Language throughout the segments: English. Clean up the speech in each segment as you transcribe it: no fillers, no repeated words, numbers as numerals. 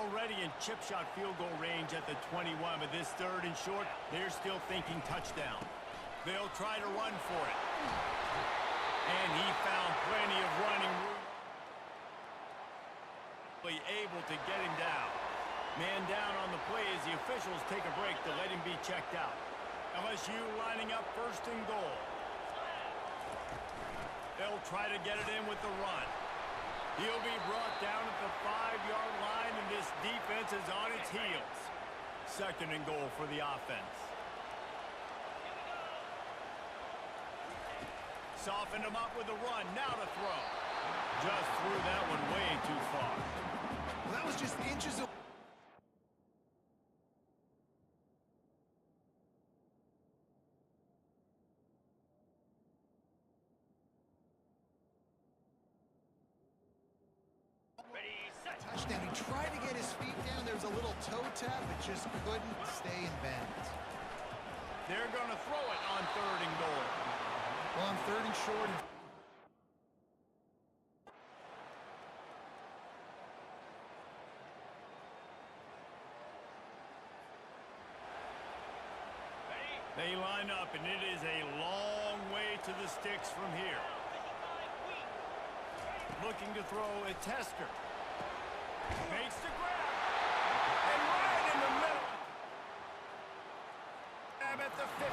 already in chip shot field goal range at the 21, but this 3rd and short, they're still thinking touchdown. They'll try to run for it. And he found plenty of running room. Able to get him down. Man down on the play as the officials take a break to let him be checked out. LSU lining up 1st and goal. They'll try to get it in with the run. He'll be brought down at the 5-yard line, and this defense is on its heels. 2nd and goal for the offense. Softened him up with a run. Now to throw. Just threw that one way too far. Well, that was just inches of... Touchdown. He tried to get his feet down. There was a little toe tap, but just couldn't stay in bounds. They're going to throw it on 3rd and goal. Well, on 3rd and short. They line up, and it is a long way to the sticks from here. Looking to throw at Tester. Makes the grab. And right in the middle. Grab at the 15.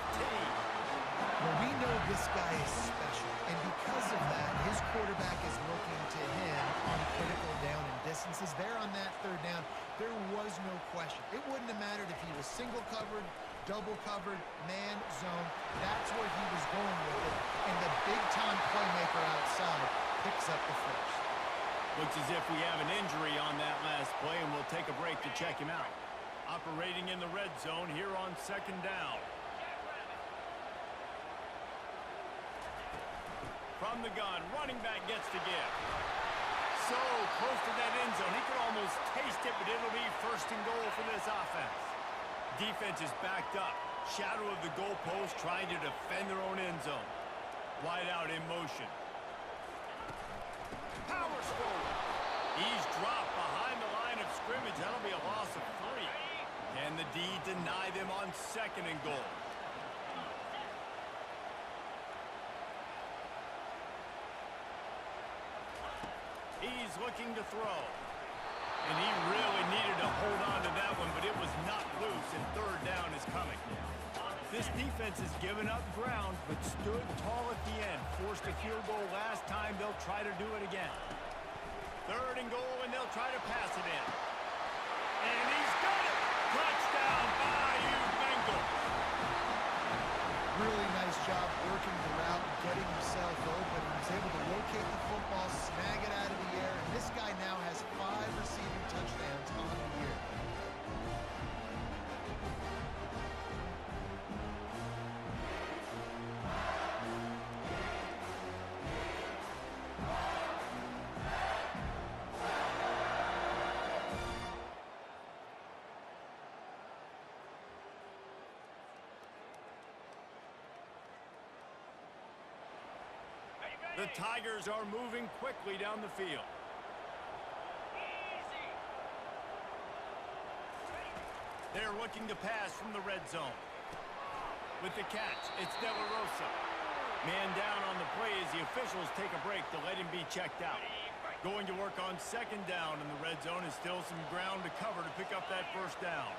Well, we know this guy is special, and because of that, his quarterback is looking to him on critical down and distances. There on that 3rd down, there was no question. It wouldn't have mattered if he was single covered, double covered, man, zone. That's where he was going with it, and the big-time playmaker outside picks up the first. Looks as if we have an injury on that last play, and we'll take a break to check him out. Operating in the red zone here on 2nd down. From the gun, running back gets the give. So close to that end zone. He could almost taste it, but it'll be 1st and goal for this offense. Defense is backed up. Shadow of the goalpost trying to defend their own end zone. Wide out in motion. Powers forward. He's dropped behind the line of scrimmage. That'll be a loss of 3. Can the D deny them on 2nd and goal? He's looking to throw. And he really needed to hold on to that one, but it was not loose, and 3rd down is coming. This defense has given up ground, but stood tall at the end. Forced a field goal last time. They'll try to do it again. 3rd and goal, and they'll try to pass it in. And he's got it! Touchdown, Bayou Bengals! Really nice job working the route and getting himself open. He was able to locate the football, snag it out of the air, and this guy now has 5 receiving touchdowns on the year. The Tigers are moving quickly down the field. They're looking to pass from the red zone. With the catch, it's De La Rosa. Man down on the play as the officials take a break to let him be checked out. Going to work on 2nd down in the red zone, and still some ground to cover to pick up that 1st down.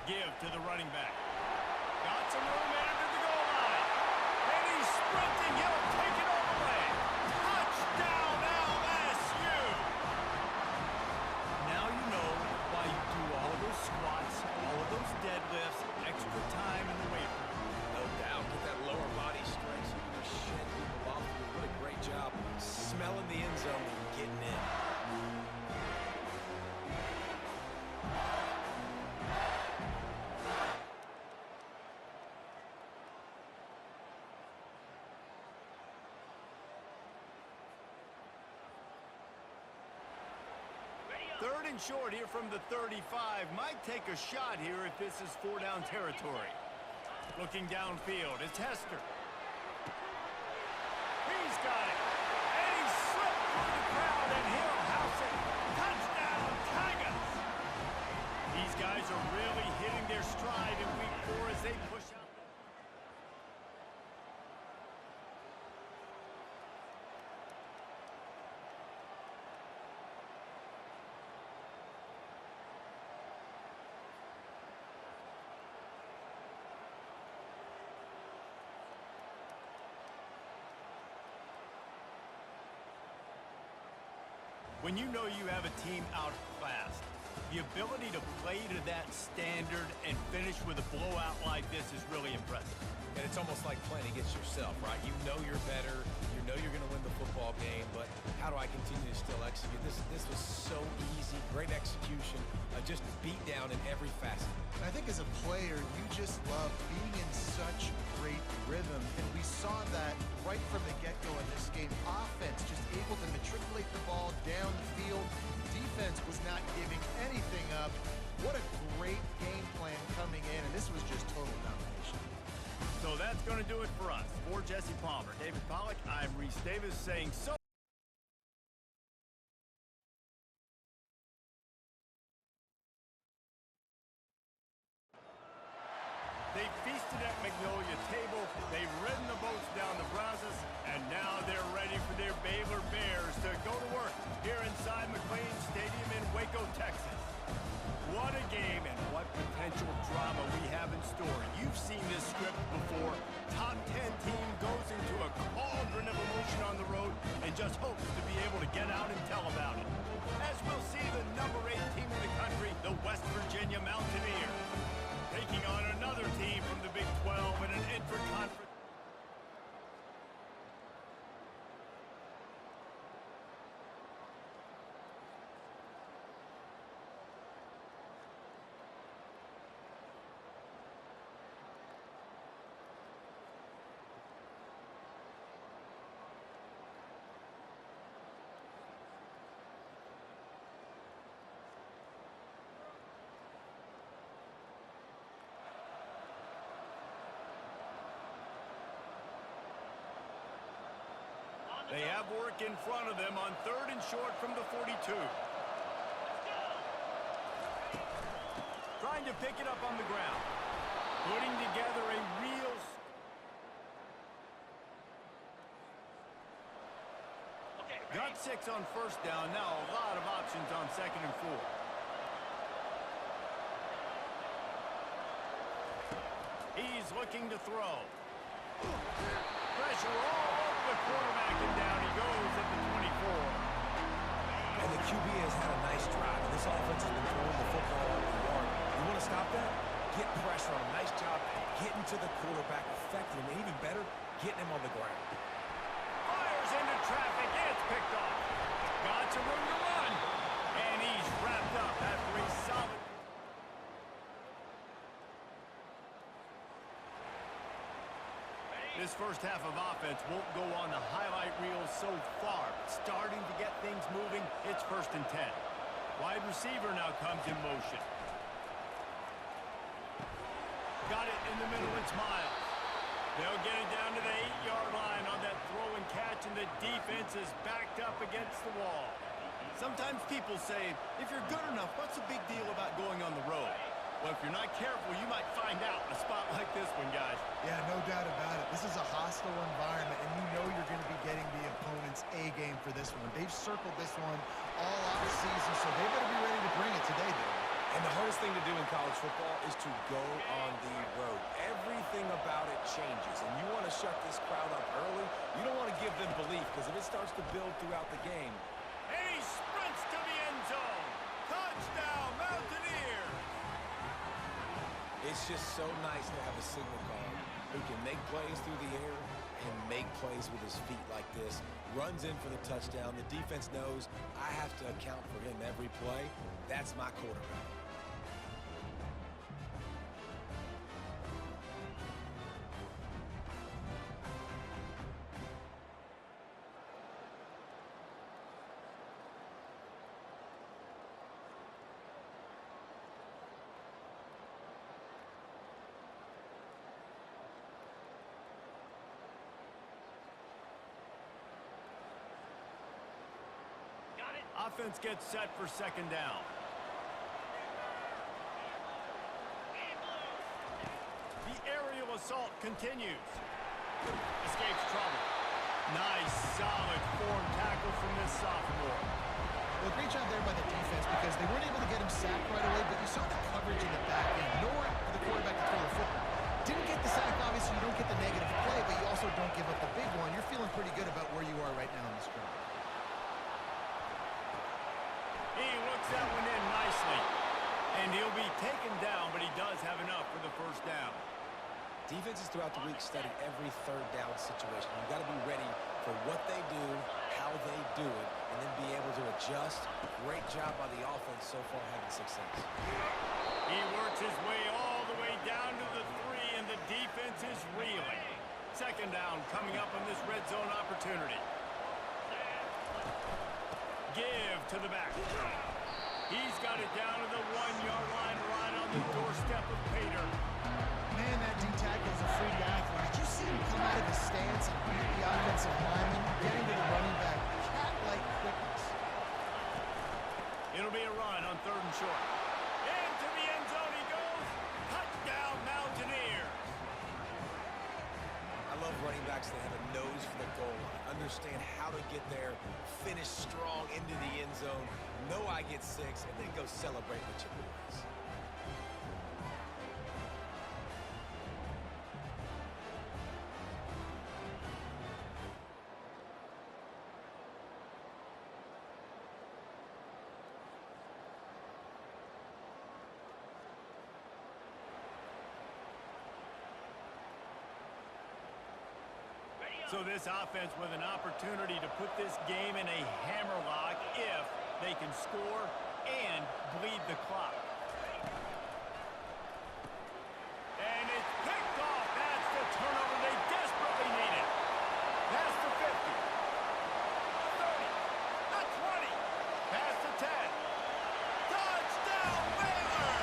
Give to the running back. Got some room into the goal line. And he's sprinting. He'll take it all the way. Touchdown, LSU! Now you know why you do all of those squats, all of those deadlifts, extra time in the weight room. No doubt. Get that lower body strength so you can shed people off. What a great job smelling the end zone and getting in. Third and short here from the 35. Might take a shot here if this is 4-down territory. Looking downfield, it's Hester. He's got it. And he slipped through the crowd, and he'll house it. Touchdown! When you know you have a team outclassed, the ability to play to that standard and finish with a blowout like this is really impressive. And it's almost like playing against yourself, right? You know you're better. You know you're going to win the football game, but how do I continue to still execute? This was so easy. Great execution. Just beat down in every facet. I think as a player, you just love being in such great rhythm, and we saw that right from the get-go in this game. Offense just able to matriculate the ball down the field. Defense was not giving anything up. What a great game plan coming in, and this was just total domination. So that's going to do it for us. For Jesse Palmer, David Pollack, I'm Reese Davis saying so. They feasted at Magnolia Table, they've ridden the boats down the Brazos, and now they're ready for their Baylor Bears to go to work here inside McLean Stadium in Waco, Texas. What a game and what potential drama we have in store. You've seen this script before. Top 10 team goes into a cauldron of emotion on the road and just hopes to be able to get out and tell about it. As we'll see the number 8 team in the country, the West Virginia Mountaineers, taking on another team from the Big 12 in an intra-conference. They have work in front of them on 3rd and short from the 42. Trying to pick it up on the ground. Putting together a real... Got 6 on 1st down. Now a lot of options on 2nd and 4. He's looking to throw. Pressure all over the quarterback, and down he goes at the 24. And the QB has had a nice drive. And this offense has been throwing the football over the yard. You want to stop that? Get pressure on him. Nice job getting to the quarterback, affecting him, and even better, getting him on the ground. Fires into traffic, and it's picked off. Got some room to run, and he's wrapped up after a solid... This first half of offense won't go on the highlight reel so far. Starting to get things moving, it's 1st and 10. Wide receiver now comes in motion. Got it in the middle, it's Miles. They'll get it down to the 8-yard line on that throw and catch, and the defense is backed up against the wall. Sometimes people say, if you're good enough, what's the big deal about going on the road? Well, if you're not careful, you might find out in a spot like this one, guys. Yeah, no doubt about it. This is a hostile environment, and you know you're going to be getting the opponent's A-game for this one. They've circled this one all offseason, so they better be ready to bring it today, though. And the hardest thing to do in college football is to go on the road. Everything about it changes, and you want to shut this crowd up early. You don't want to give them belief, because if it starts to build throughout the game. And he sprints to the end zone. Touchdown, Mountaineers! It's just so nice to have a signal caller who can make plays through the air and make plays with his feet like this. Runs in for the touchdown. The defense knows I have to account for him every play. That's my quarterback. Offense gets set for 2nd down. The aerial assault continues. Escapes trouble. Nice, solid form tackle from this sophomore. Well, great job there by the defense because they weren't able to get him sacked right away, but you saw the coverage in the back end. Nowhere for the quarterback to throw the football. Didn't get the sack, obviously. You don't get the negative play, but you also don't give up the big one. You're feeling pretty good about where you are right now in the scrimmage. taken down, but he does have enough for the first down. Defenses throughout the week study every third down situation. You've got to be ready for what they do, how they do it, and then be able to adjust. Great job by the offense so far having success. He works his way all the way down to the 3, and the defense is reeling. Second down coming up on this red zone opportunity. Give to the back. He's got it down to the 1-yard line right on the doorstep of Pater. Man, that D-tackle is a freak athlete. Did you see him come out of his stance and beat the offensive lineman, getting to the running back? Cat-like quickness. It'll be a run on 3rd and short. Into the end zone he goes. Touchdown, Mountaineers. I love running backs that have a nose for the goal line. Understand how to get there, finish strong into the end zone, know I get 6, and then go celebrate with your boys. So this offense with an opportunity to put this game in a hammerlock if they can score and bleed the clock. And it's picked off. That's the turnover they desperately needed. Past the 50. 30. The 20. Past the 10. Touchdown, Baylor!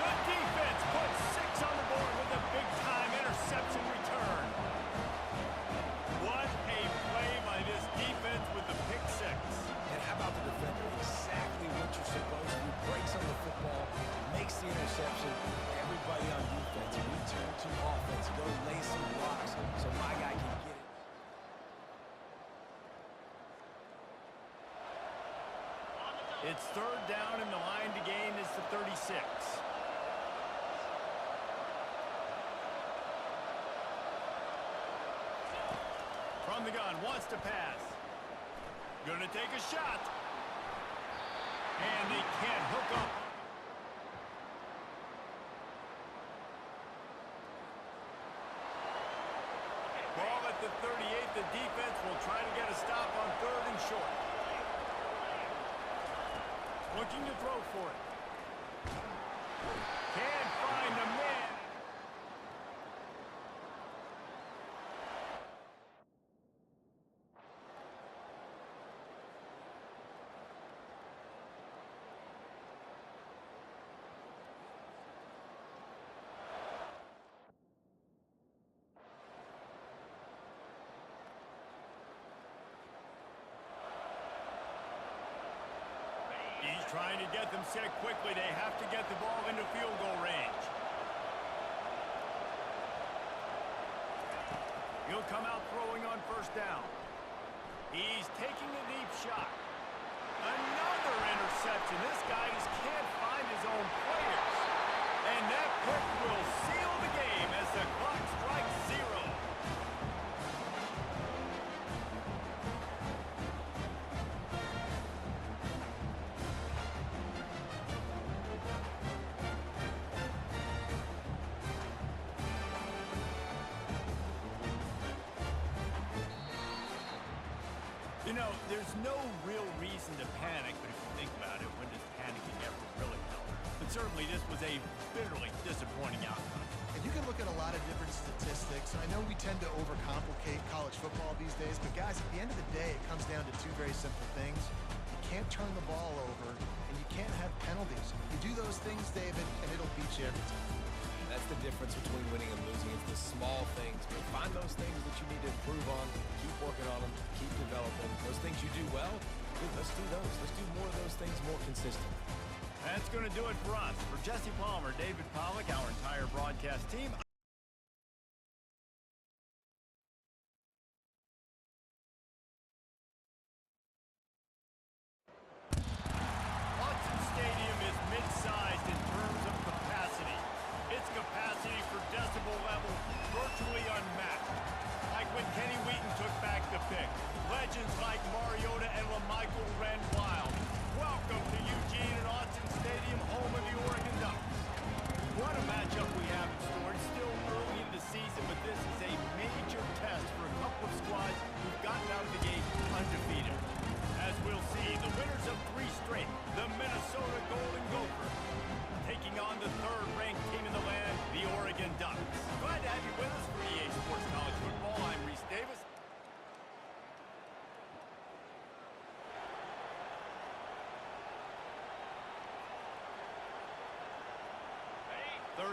The defense puts 6 on the board with a big-time interception return. What a play by this defense with the pick 6. And how about the defender? Exactly what you're supposed to do. Breaks on the football, makes the interception. Everybody on defense, return to offense. Go lay some blocks so my guy can get it. It's 3rd down, and the line to gain is the 36. From the gun, wants to pass. Gonna take a shot. And they can't hook up. Ball at the 38. The defense will try to get a stop on 3rd and short. Looking to throw for it. Can't find a man. He's trying to get them set quickly. They have to get the ball into field goal range. He'll come out throwing on 1st down. He's taking a deep shot. Another interception. This guy just can't find his own players. And that pick will seal the game as the clock strikes 0. You know, there's no real reason to panic, but if you think about it, when does panicking ever really help? But certainly this was a bitterly disappointing outcome. And you can look at a lot of different statistics. I know we tend to overcomplicate college football these days, but guys, at the end of the day, it comes down to 2 very simple things. You can't turn the ball over, and you can't have penalties. You do those things, David, and it'll beat you every time. That's the difference between winning and losing. It's the small things. But find those things that you need to improve on. Keep working on them. Keep developing. Those things you do well, dude, let's do those. Let's do more of those things more consistently. That's going to do it for us. For Jesse Palmer, David Pollack, our entire broadcast team. Autzen Stadium is mid-sized in terms of capacity. Its capacity for decibel level virtually unmatched. Like when Kenny Wheaton took back the pick. Legends like Mariota and LaMichael ran wild. Welcome to Eugene and Autzen Stadium, home of the Oregon Ducks.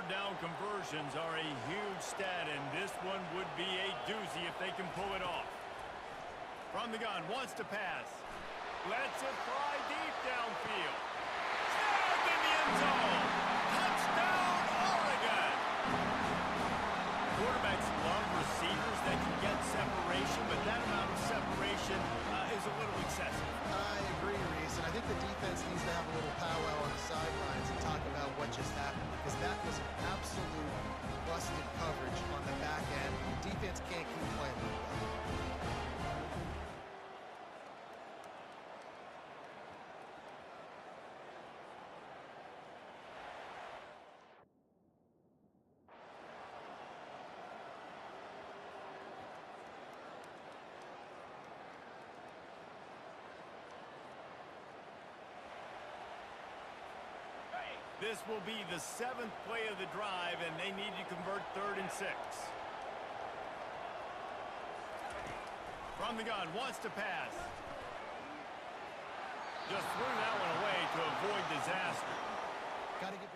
Third down conversions are a huge stat, and this one would be a doozy if they can pull it off. From the gun, wants to pass. Lets it fly deep downfield. Snapped in the end zone. Touchdown, Oregon! Quarterbacks love receivers that can get separation, but that amount of separation is a little excessive. I agree, Reese, and I think the defense needs to have a little powwow on the sidelines and talk about what just happened, because that was an absolute busted coverage on the back end. Defense can't keep playing like that. This will be the 7th play of the drive, and they need to convert 3rd and 6. From the gun, wants to pass. Just threw that one away to avoid disaster. Got to get the...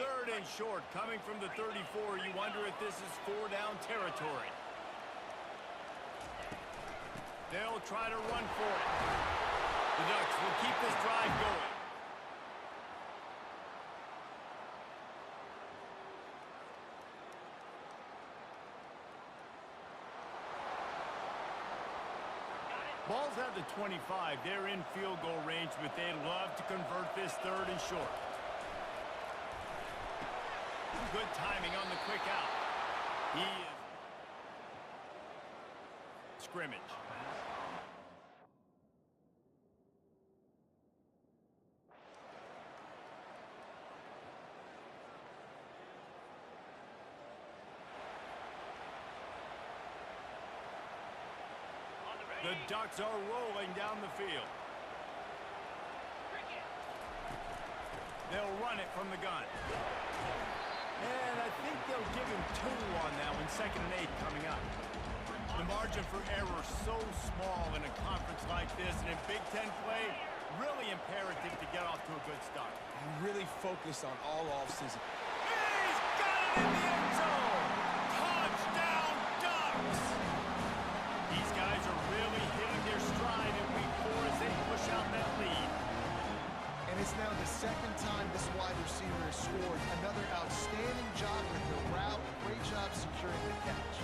3rd and short, coming from the 34. You wonder if this is 4-down territory. They'll try to run for it. The Ducks will keep this drive going. Ball's at the 25. They're in field goal range, but they'd love to convert this 3rd and short. Good timing on the quick out. He is scrimmage. The Ducks are rolling down the field. They'll run it from the gun. And I think they'll give him 2 on that one. 2nd and 8 coming up. The margin for error so small in a conference like this, and in Big Ten play, really imperative to get off to a good start. You really focus on all offseason. He's got it in the end zone! Touchdown, Ducks! These guys are really hitting their stride in week 4 as they push out that lead. And it's now the 2nd time this wide receiver has scored. Another outstanding job with the route. Great job securing the catch.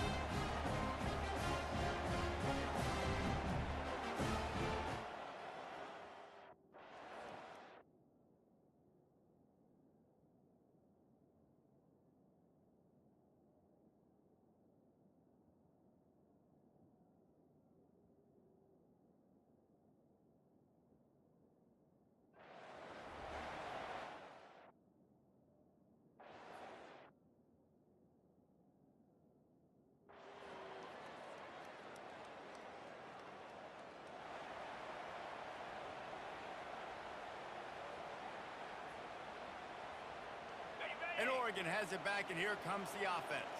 And Oregon has it back, and here comes the offense.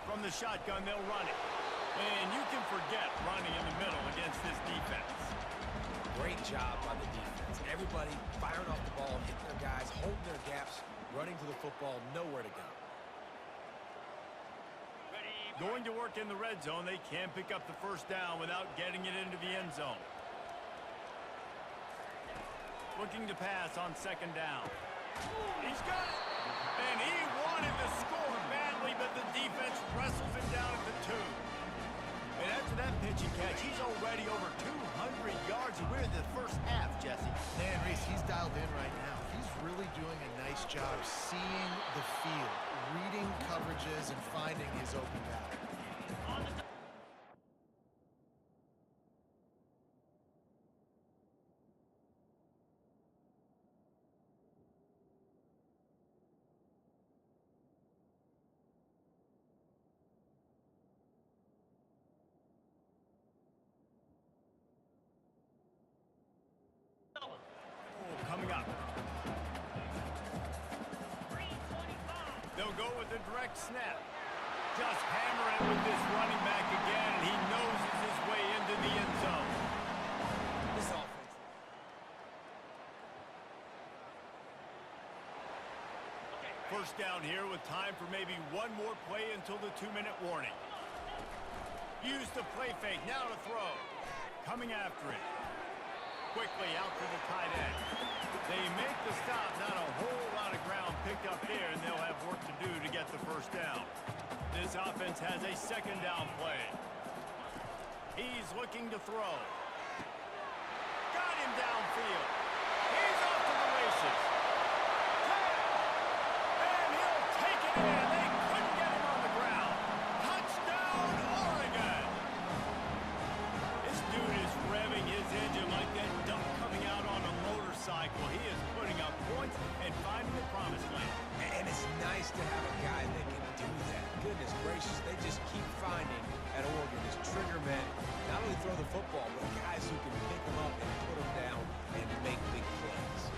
From the shotgun, they'll run it. And you can forget running in the middle against this defense. Great job by the defense. Everybody firing off the ball, hitting their guys, holding their gaps, running to the football, nowhere to go. Going to work in the red zone, they can't pick up the 1st down without getting it into the end zone. Looking to pass on 2nd down. He's got it! And he wanted to score badly, but the defense wrestles him down at the 2. And after that pitch and catch, he's already over 200 yards, and we're in the 1st half, Jesse. Man, Reese, he's dialed in right now. He's really doing a nice job seeing the field, reading coverages, and finding his open guy. Coming up. They'll go with a direct snap. Just hammer it with this running back again, and he noses his way into the end zone. This offense. First down here with time for maybe one more play until the 2-minute warning. Use the play fake, now to throw. Coming after it. Quickly out to the tight end. They make the stop, not a whole lot of ground picked up here, and they'll have work to do to get the first down. This offense has a second down play. He's looking to throw. Got him downfield. He's off to the races. And he'll take it in. They couldn't get him on the ground. Touchdown, Oregon. This dude is revving his engine like that duck coming out on a motorcycle. He is putting up points and finding the promised land. And it's nice to have a guy that can do that. Goodness gracious, they just keep finding at Oregon is trigger men. Not only throw the football, but guys who can pick them up and put them down and make big plays.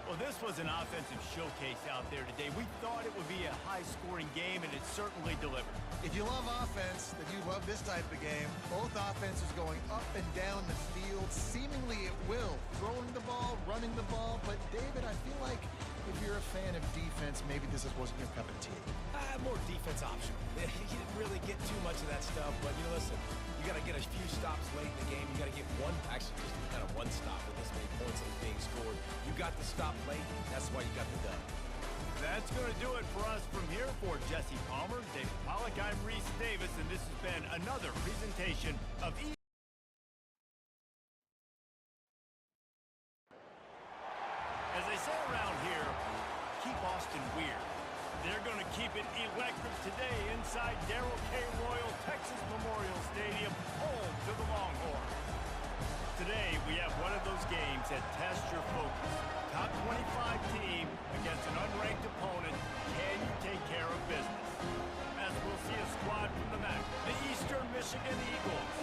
Well, this was an offensive showcase out there today. We thought it would be a high-scoring game, and it certainly delivered. If you love offense, then you love this type of game. Both offenses going up and down the field, seemingly at will. Throwing the ball, running the ball. But, David, I feel like if you're a fan of defense, maybe this wasn't your cup of tea. More defense option. You didn't really get too much of that stuff, but, listen, you got to get a few stops late in the game. You got to get one, actually just kind of one stop with this many points that are being scored. You got the stop late. That's why you got the dub. That's going to do it for us from here. For Jesse Palmer, David Pollack, I'm Reese Davis, and this has been another presentation of As they say around here, keep Austin weird. They're going to keep it electric today inside Darrell K. Royal Texas Memorial Stadium, home to the Longhorns. Today, we have one of those games that tests your focus. Top 25 team against an unranked opponent. Can you take care of business? As we'll see a squad from the MAC, the Eastern Michigan Eagles,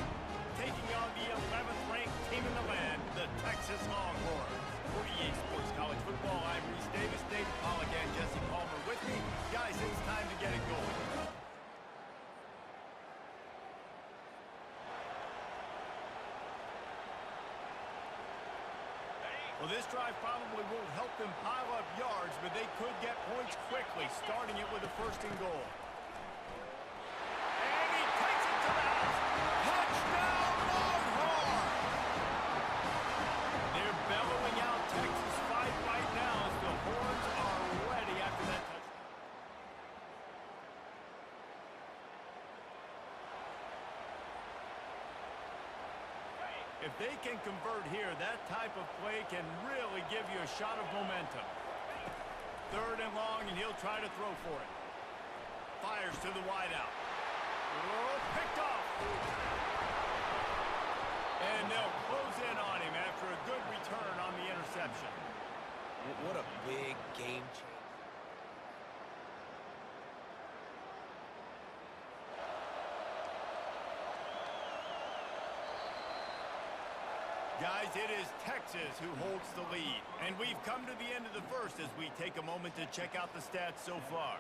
taking on the 11th ranked team in the land, the Texas Longhorns. For EA Sports College Football, I'm Reese Davis, David Pollack, and Jesse Palmer with me. Guys, it's time to get it going. Well, this drive probably won't help them pile up yards, but they could get points quickly, starting it with a first and goal. And he takes it to the house. Touchdown, Longhorns! They're bellowing out Texas fight right now as the Horns are ready after that touchdown. If they can convert here, that type of play can really give you a shot of momentum. Third and long, and he'll try to throw for it. Fires to the wideout. Oh, picked off. And they'll close in on him after a good return on the interception. What a big game changer. Guys, it is Texas who holds the lead. And we've come to the end of the first as we take a moment to check out the stats so far.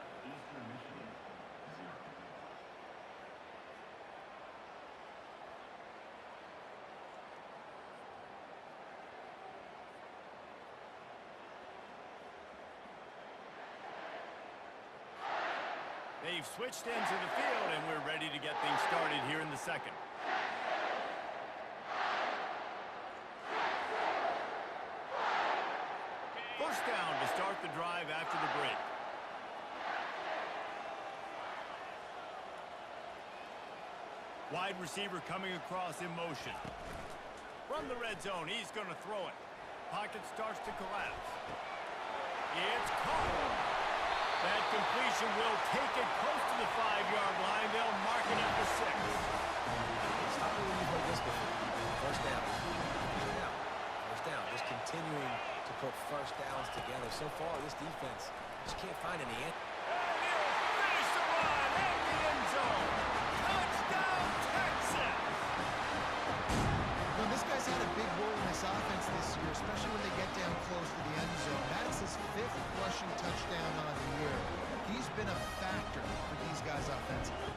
They've switched ends of the field, and we're ready to get things started here in the second. First down to start the drive after the break. Wide receiver coming across in motion. From the red zone, he's going to throw it. Pocket starts to collapse. It's caught. That completion will take it close to the 5-yard line. They'll mark it at the 6. So far, this defense just can't find any answer. And he'll finish the run at the end zone. Touchdown, Texas! Well, this guy's had a big role in this offense this year, especially when they get down close to the end zone. That's his 5th rushing touchdown on the year. He's been a factor for these guys offensively.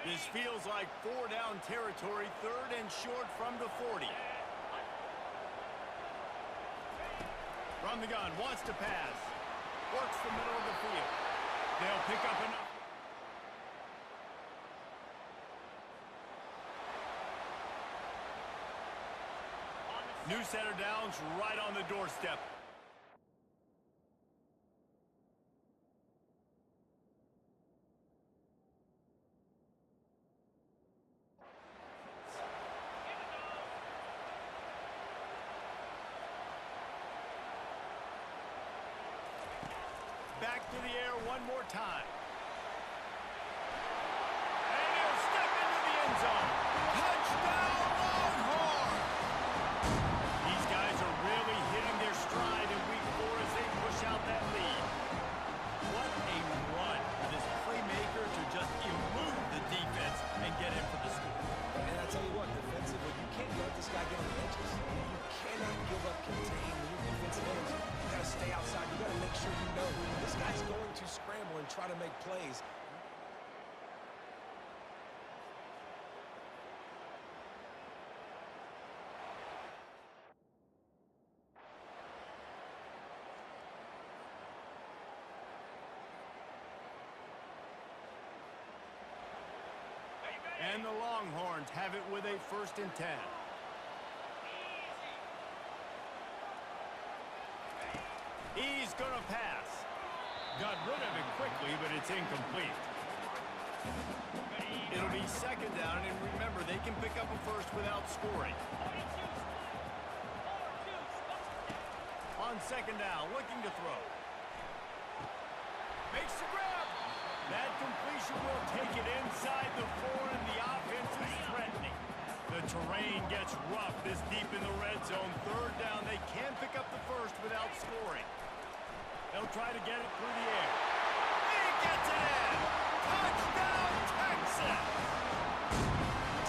This feels like 4-down territory, 3rd and short from the 40. From the gun, wants to pass. Works the middle of the field. They'll pick up enough. New center downs right on the doorstep. Back to the air one more time. And he'll step into the end zone. Touchdown, Longhorn! These guys are really hitting their stride in week 4 as they push out that lead. What a run for this playmaker to just elude the defense and get in for the score. And I tell you what, defensively, you can't let this guy get on the edges. You cannot give up contain when your defensive ends. You got to stay outside. You got to make sure you know this guy's going to scramble and try to make plays. And the Longhorns have it with a 1st and 10. He's going to pass. Got rid of it quickly, but it's incomplete. It'll be 2nd down, and remember, they can pick up a 1st without scoring. On 2nd down, looking to throw. Makes the grab. That completion will take it inside the 4, and the offense is threatening. The terrain gets rough this deep in the red zone. 3rd down, they can pick up the 1st without scoring. They'll try to get it through the air. He gets it in! Touchdown, Texas!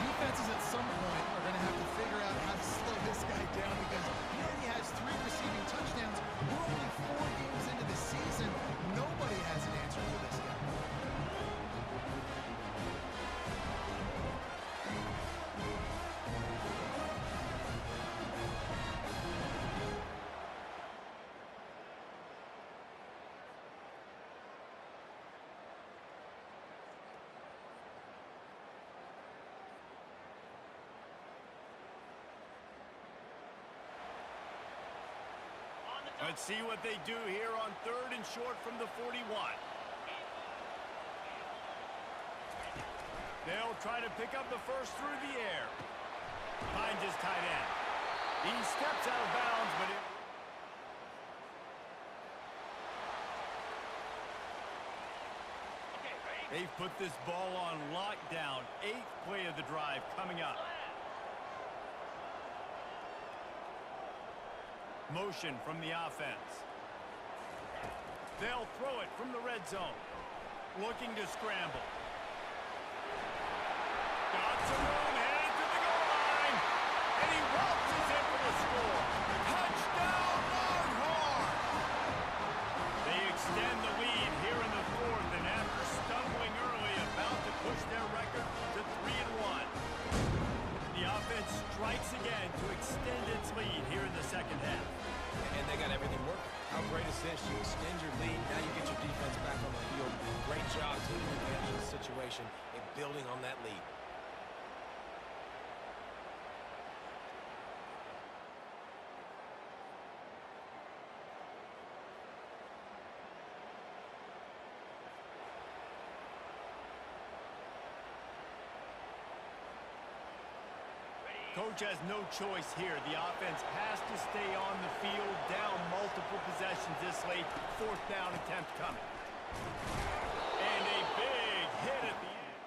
Defenses at some point are going to have to figure out how to slow this guy down because he already has 3 receiving touchdowns. We're only 4 games into the season. Nobody has an answer for this guy. Let's see what they do here on 3rd and short from the 41. They'll try to pick up the 1st through the air. Finds his tight end. He steps out of bounds, but it... They've put this ball on lockdown. 8th play of the drive coming up. Motion from the offense. They'll throw it from the red zone. Looking to scramble. Got some room, headed to the goal line. And he waltzes in for the score. Touchdown, Longhorn! They extend the lead here in the 4th, and after stumbling early, about to push their record to 3-1. The offense strikes again to extend its lead here in the 2nd half. And they got everything working. How great is this? You extend your lead, now you get your defense back on the field. Great job taking advantage of the situation and building on that lead. Coach has no choice here. The offense has to stay on the field, down multiple possessions this late. 4th down attempt coming. And a big hit at the end.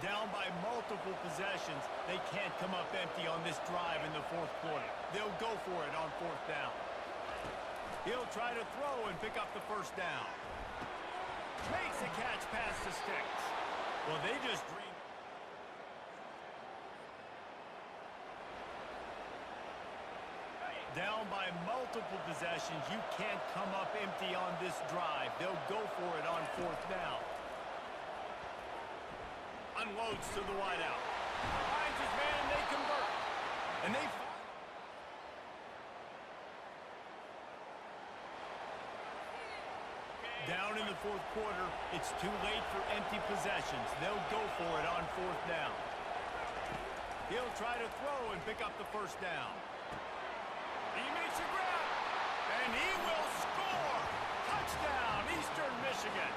Down by multiple possessions, they can't come up empty on this drive in the fourth quarter. They'll go for it on fourth down. He'll try to throw and pick up the first down. Makes a catch past the sticks. Well, they just dreamed. Down by multiple possessions, you can't come up empty on this drive. They'll go for it on fourth down. Unloads to the wideout. Finds his man, and they convert. And they... Down in the fourth quarter, it's too late for empty possessions. They'll go for it on fourth down. He'll try to throw and pick up the first down. He makes a grab, and he will score! Touchdown, Eastern Michigan!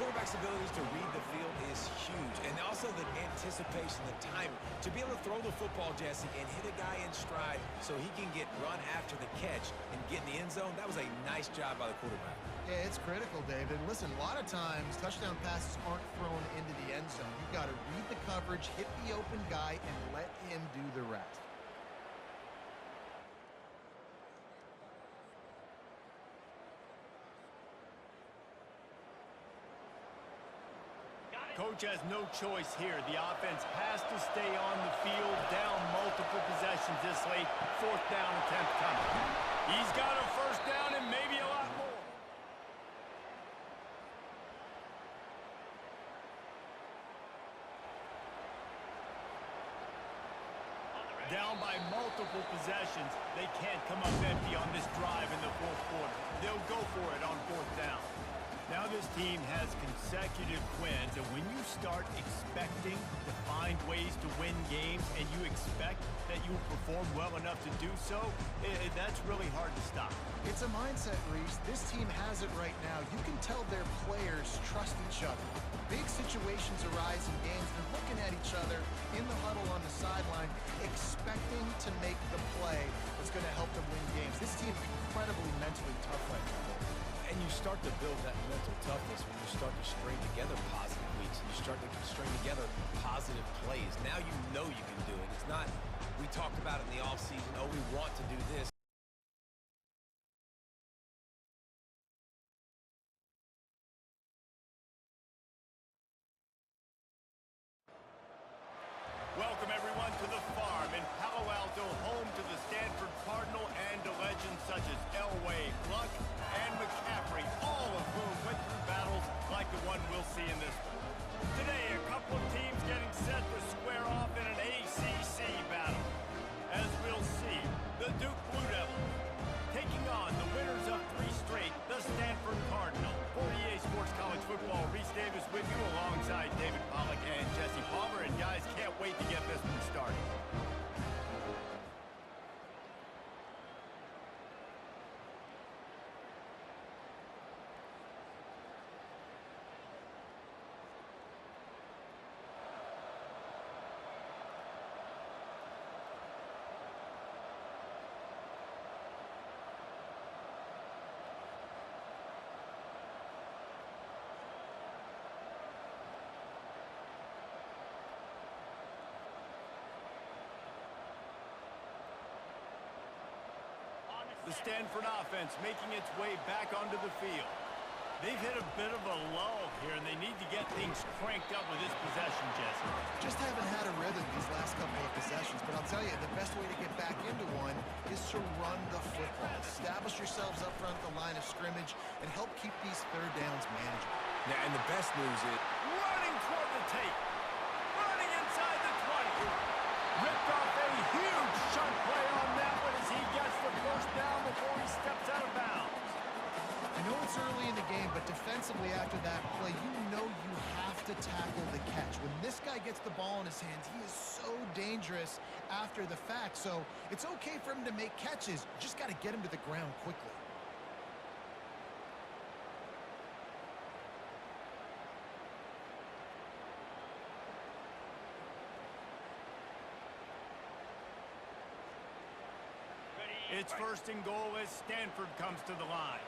Quarterback's abilities to read the field is huge, and also the anticipation, the timing. To be able to throw the football, Jesse, and hit a guy in stride so he can get run after the catch and get in the end zone, that was a nice job by the quarterback. Yeah, it's critical, David. Listen, a lot of times touchdown passes aren't thrown into the end zone. You've got to read the coverage, hit the open guy, and let him do the rest. Coach has no choice here. The offense has to stay on the field, down multiple possessions this late. Fourth down attempt coming. He's got a first down and maybe a lot more. Down by multiple possessions, they can't come up empty on this drive in the fourth quarter. They'll go for it on fourth down. Now this team has consecutive wins, and when you start expecting to find ways to win games and you expect that you will perform well enough to do so, that's really hard to stop. It's a mindset, Reese. This team has it right now. You can tell their players trust each other. Big situations arise in games. They're looking at each other in the huddle on the sideline, expecting to make the play that's going to help them win games. This team is incredibly mentally tough right now. And you start to build that mental toughness when you start to string together positive weeks and you start to string together positive plays. Now you know you can do it. It's not, we talked about it in the offseason, oh, we want to do this. Welcome, everyone, to the farm in Palo Alto, home to the Stanford Cardinal and to legends such as Elway, Luck, and McCaffrey, all of whom went through battles like the one we'll see in this one. Today, a couple of teams getting set to square off in an ACC battle. As we'll see, the Duke Blue Devils taking on the winners of 3 straight, the Stanford Cardinal. For EA Sports College Football, Reese Davis with you alongside David Pollack and Jesse Palmer. And guys, can't wait to get this one started. The Stanford offense making its way back onto the field. They've hit a bit of a lull here, and they need to get things cranked up with this possession, Jesse. Just haven't had a rhythm these last couple of possessions, but I'll tell you, the best way to get back into one is to run the football. Establish yourselves up front the line of scrimmage and help keep these third downs manageable. Yeah, and the best news is... Running toward the tape. Running inside the 20. Ripped off a huge chunk play on that one as he gets the first down before he steps out of bounds. I know it's early in the game, but defensively after that play, you know you have to tackle the catch. When this guy gets the ball in his hands, he is so dangerous after the fact. So it's okay for him to make catches. You just got to get him to the ground quickly. It's first and goal as Stanford comes to the line.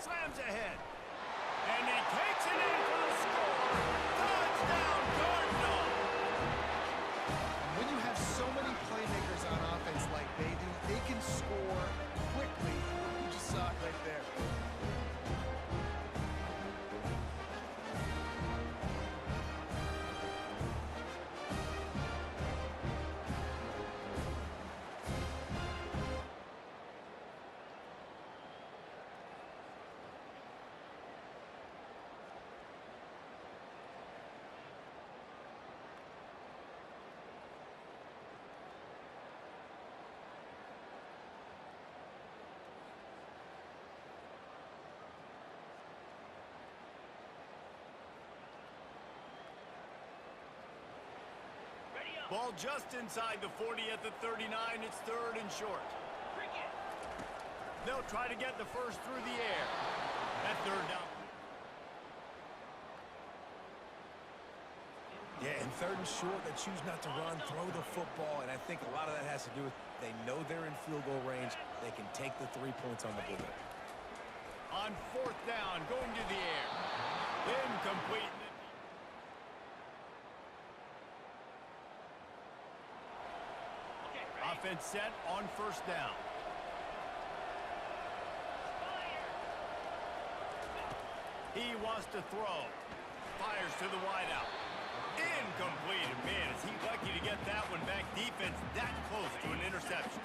Slams ahead. And he Ball just inside the 40 at the 39. It's 3rd and short. They'll try to get the first through the air. That 3rd down. Yeah, and 3rd and short, they choose not to run, throw the football, and I think a lot of that has to do with they know they're in field goal range. They can take the 3 points on the board. On 4th down, going to the air. Incomplete. Offense set on 1st down. He wants to throw. Fires to the wideout. Incomplete. Man, is he lucky to get that one back. Defense that close to an interception.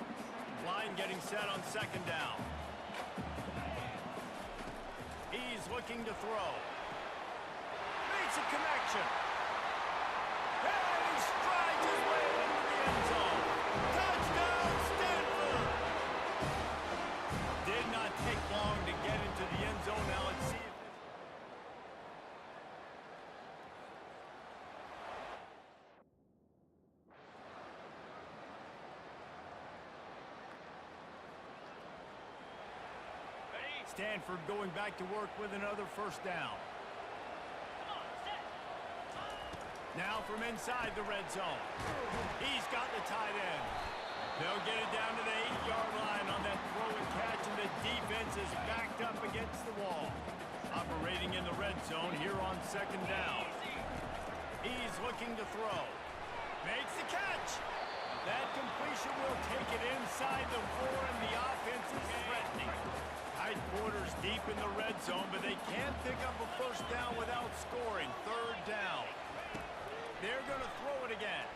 Line getting set on 2nd down. He's looking to throw. Makes a connection. And he strides his way into the end zone. Touchdown, Stanford! Did not take long to get into the end zone. Now let's see if Stanford going back to work with another 1st down. Now from inside the red zone. He's got the tight end. They'll get it down to the 8-yard line on that throw and catch, and the defense is backed up against the wall. Operating in the red zone here on 2nd down. He's looking to throw. Makes the catch. That completion will take it inside the 4, and the offense is threatening. Tight quarters deep in the red zone, but they can't pick up a 1st down without scoring. 3rd down. They're going to throw it again.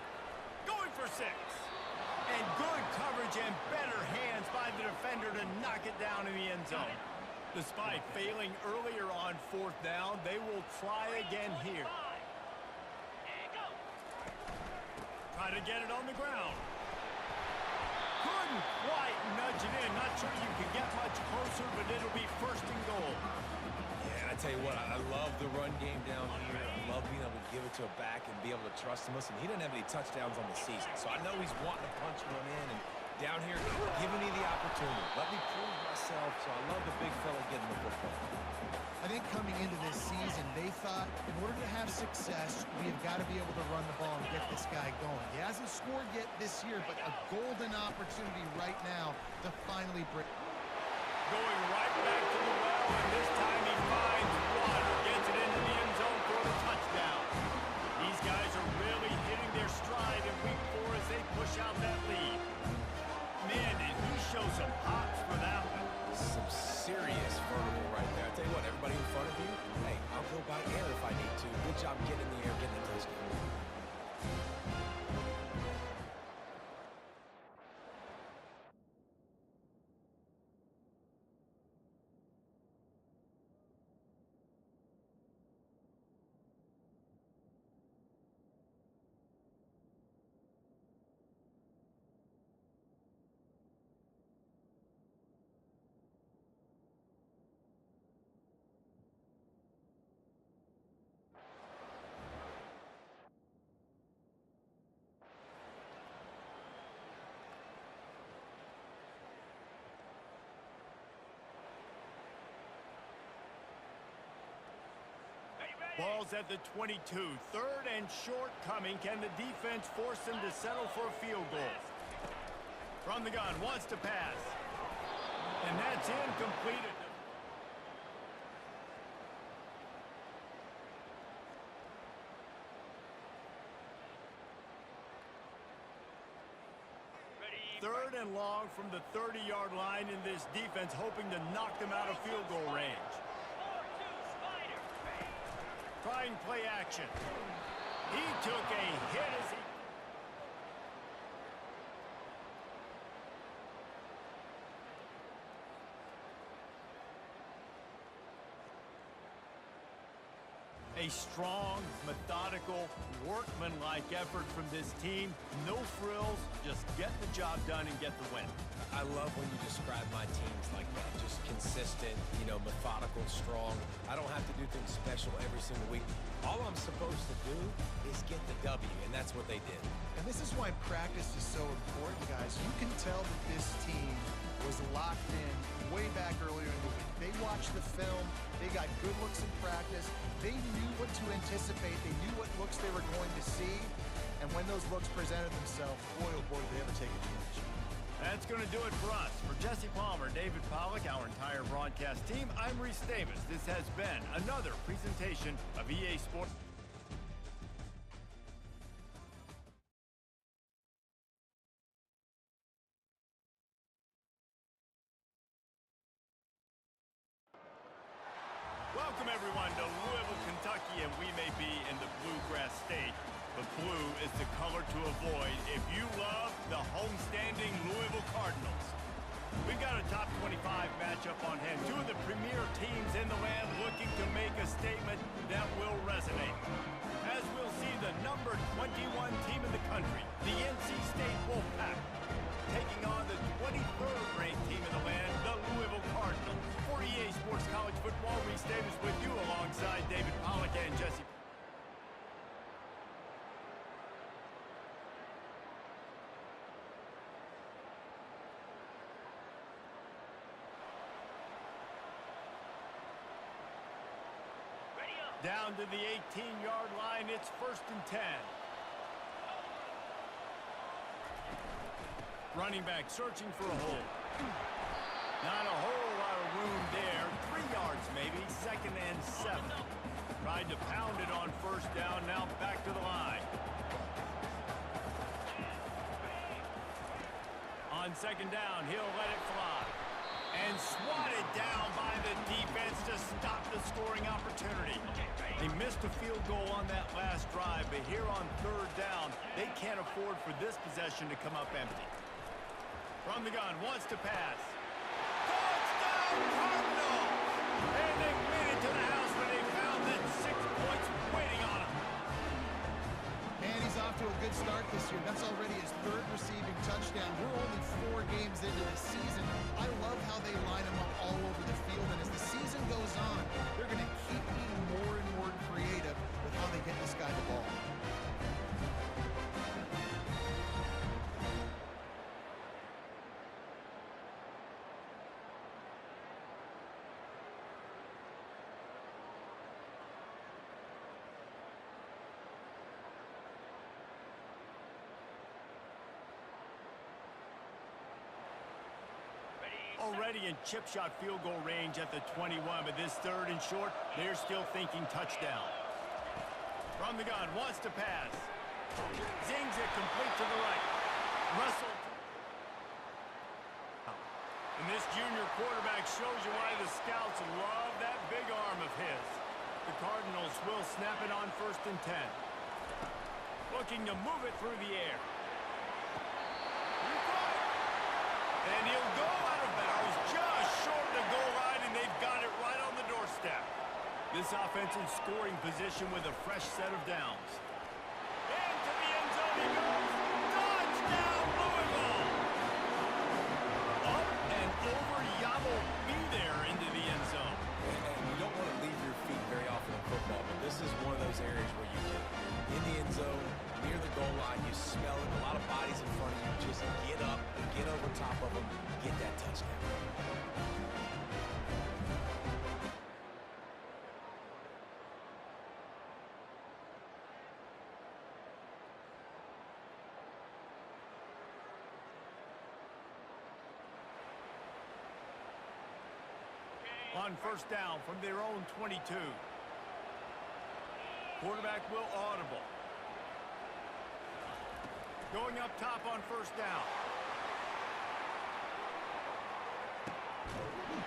Going for 6. And good coverage and better hands by the defender to knock it down in the end zone. Despite failing earlier on 4th down, they will try again here. Try to get it on the ground. Couldn't quite nudge it in. Not sure you can get much closer, but it'll be 1st and goal. Yeah, and I tell you what, I love the run game down here. I love being able to give it to a back and be able to trust him. Listen, he doesn't have any touchdowns on the season, so I know he's wanting to punch one in. And down here, giving me the opportunity. Let me prove myself, so I love the big fella getting the football. I think coming into this season, they thought in order to have success, we have got to be able to run the ball and get this guy going. He hasn't scored yet this year, but a golden opportunity right now to finally break. Going right back to the well, and this time he finds water, gets it into the end zone for a touchdown. These guys are really hitting their stride in week 4 as they push out that lead. Man, did he show some hops for that one. Some serious vertical right there. I tell you what, everybody in front of you, hey, I'll go by air if I need to. Good job getting in the air, getting the touchdown. Ball's at the 22. 3rd and short coming. Can the defense force them to settle for a field goal? From the gun, wants to pass. And that's incomplete. Third and long from the 30-yard line in this defense, hoping to knock them out of field goal range. Trying play action. He took a hit as he... A strong, methodical, workman-like effort from this team. No frills, just get the job done and get the win. I love when you describe my teams like that. Just consistent, methodical, strong. I don't have to do things special every single week. All I'm supposed to do is get get the W, and that's what they did. And this is why practice is so important, guys. You can tell that this team was locked in way back earlier in the week. They watched the film. They got good looks in practice. They knew what to anticipate. They knew what looks they were going to see. And when those looks presented themselves, boy, oh boy, did they ever take advantage. That's going to do it for us. For Jesse Palmer, David Pollack, our entire broadcast team, I'm Reese Davis. This has been another presentation of EA Sports. Welcome, everyone, to Louisville, Kentucky, and we may be in the Bluegrass State, but blue is the color to avoid if you love the homestanding Louisville Cardinals. We've got a top 25 matchup on hand. Two of the premier teams in the land looking to make a statement that will resonate. As we'll see the number 21 team in the country, the NC State Wolfpack, taking on the 23rd ranked team in the land, the Louisville Cardinals. For EA Sports College Football, Reese Davis with you alongside David Pollack and Jesse. Down to the 18-yard line, it's 1st and 10. Running back searching for a hole. Not a whole lot of room there. 3 yards maybe, 2nd and 7. Tried to pound it on 1st down, now back to the line. On 2nd down, he'll let it fly. And swatted down by the defense to stop the scoring opportunity. They missed a field goal on that last drive, but here on 3rd down, they can't afford for this possession to come up empty. From the gun, wants to pass. Touchdown, Cardinals! And they made it to the house when they found that 6 points waiting on them. And he's off to a good start this year. That's already his 3rd receiving touchdown. We're only 4 games into the season. I love how they line him up all over the field. And as the season goes on, they're going to keep being more and more creative with how they get this guy the ball. Already in chip shot field goal range at the 21, but this 3rd and short, they're still thinking touchdown. From the gun, wants to pass. Zings it complete to the right. Russell. And this junior quarterback shows you why the scouts love that big arm of his. The Cardinals will snap it on 1st and 10. Looking to move it through the air. And he'll go out of bounds just short of the goal line, and they've got it right on the doorstep. This offensive scoring position with a fresh set of downs. Into the end zone he goes. Touchdown, Louisville! Up and over, Yabo be there into the end zone. And you don't want to leave your feet very often in football, but this is one of those areas where you get in the end zone, near the goal line, you smell it, a lot of bodies in front of you, just get up, get over top of them, get that touchdown. On 1st down from their own 22. Quarterback will audible. Going up top on 1st down.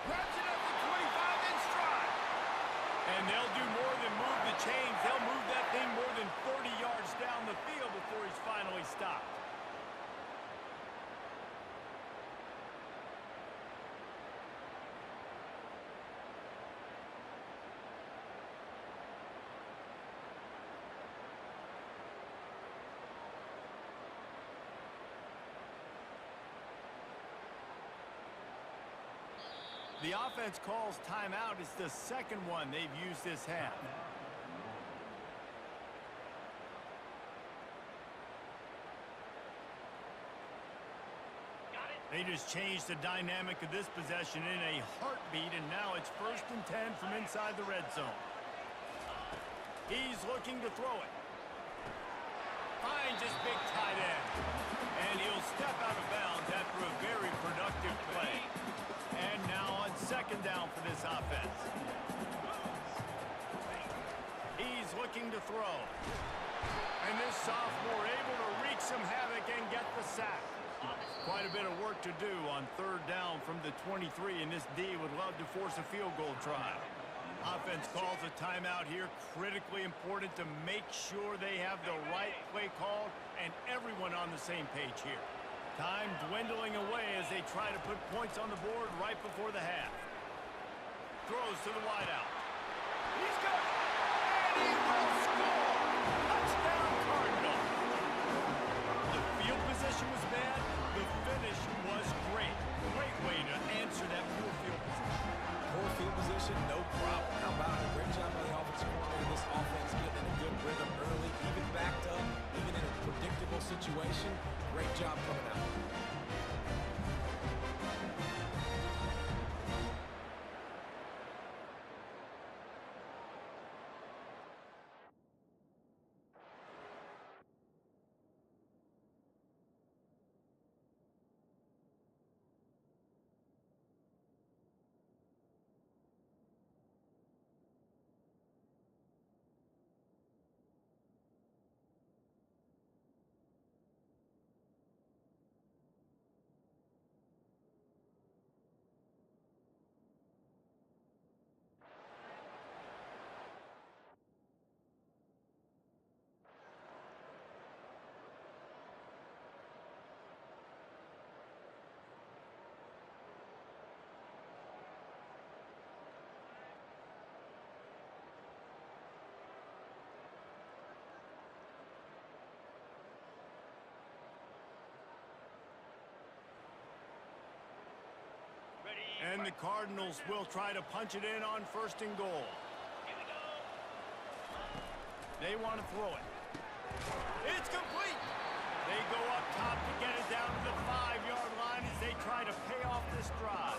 Grabs it at the 25 in stride. And they'll do more than move the chains. They'll move that thing more than 30 yards down the field before he's finally stopped. The offense calls timeout. It's the 2nd one they've used this half. They just changed the dynamic of this possession in a heartbeat, and now it's 1st and 10 from inside the red zone. He's looking to throw it. Finds his big tight end. And he'll step out of bounds after a very productive play. And now on 2nd down for this offense. He's looking to throw. And this sophomore able to wreak some havoc and get the sack. Quite a bit of work to do on 3rd down from the 23, and this D would love to force a field goal try. Offense calls a timeout here. Critically important to make sure they have the right play called and everyone on the same page here. Time dwindling away as they try to put points on the board right before the half. Throws to the wideout. He's got it, and he will score! Touchdown Cardinals! The field position was bad. The finish was great. Great way to answer that poor field position. Poor field position, no problem. How about it? Great job by the offensive coordinator. This offense getting in a good rhythm early, even backed up, even in a predictable situation. Great job coming out. And the Cardinals will try to punch it in on 1st and goal. They want to throw it. It's complete. They go up top to get it down to the 5-yard line as they try to pay off this drive.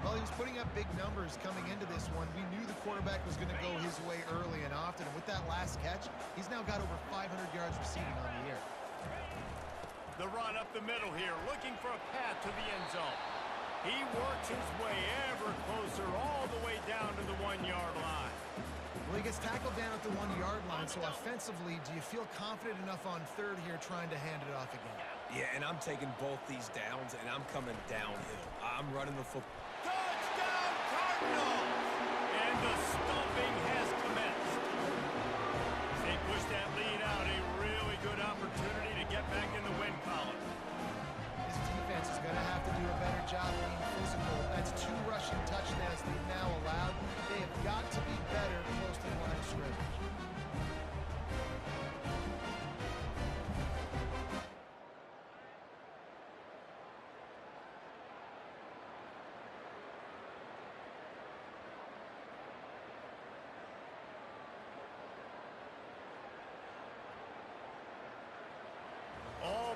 Well, he was putting up big numbers coming into this one. We knew the quarterback was going to go his way early and often. And with that last catch, he's now got over 500 yards receiving on the year. The run up the middle here, looking for a path to the end zone. He works his way ever closer all the way down to the 1-yard line. Well, he gets tackled down at the 1-yard line, so offensively, do you feel confident enough on 3rd here trying to hand it off again? Yeah, and I'm taking both these downs, and I'm coming downhill. I'm running the football. Touchdown Cardinals! And the stomping has commenced. As they push that lead out, a really good opportunity to get back in the win column. This defense is going to have to do a better job being physical. That's 2 rushing touchdowns they've now allowed. They have got to be better close to the line of scrimmage.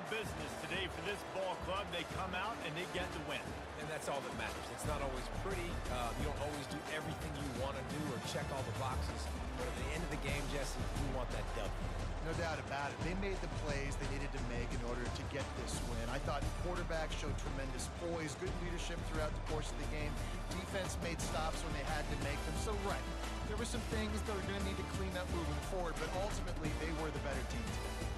Business today for this ball club. They come out and they get the win. And that's all that matters. It's not always pretty. You don't always do everything you want to do or check all the boxes. But at the end of the game, Jesse, we want that W. No doubt about it. They made the plays they needed to make in order to get this win. I thought quarterback showed tremendous poise, good leadership throughout the course of the game. Defense made stops when they had to make them. So, right, there were some things that are going to need to clean up moving forward, but ultimately they were the better team today.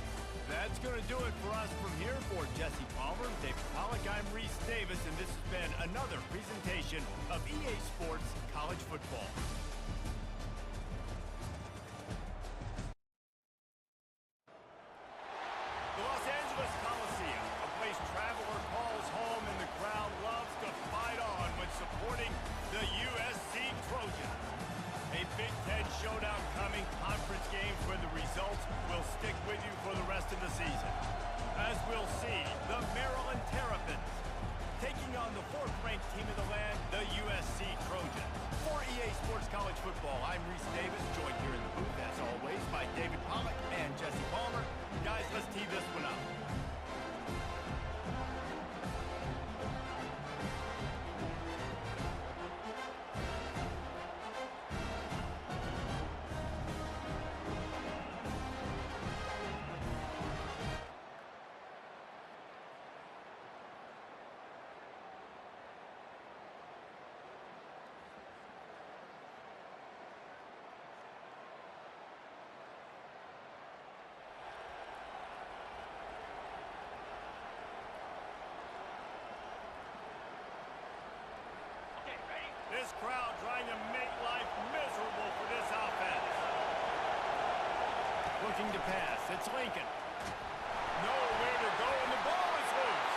That's going to do it for us from here. For Jesse Palmer, David Pollack, I'm Reese Davis, and this has been another presentation of EA Sports College Football. The Los Angeles Coliseum, a place traveler calls home, and the crowd loves to fight on when supporting the USC Trojans. A Big Ten showdown coming, conference games where the results will stick with you for the rest of the season. As we'll see, the Maryland Terrapins taking on the 4th-ranked team of the land, the USC Trojans. For EA Sports College Football, I'm Reese Davis, joined here in the booth, as always, by David Pollack and Jesse Palmer. Guys, let's tee this one up. looking to pass. It's Lincoln. Nowhere to go, and the ball is loose.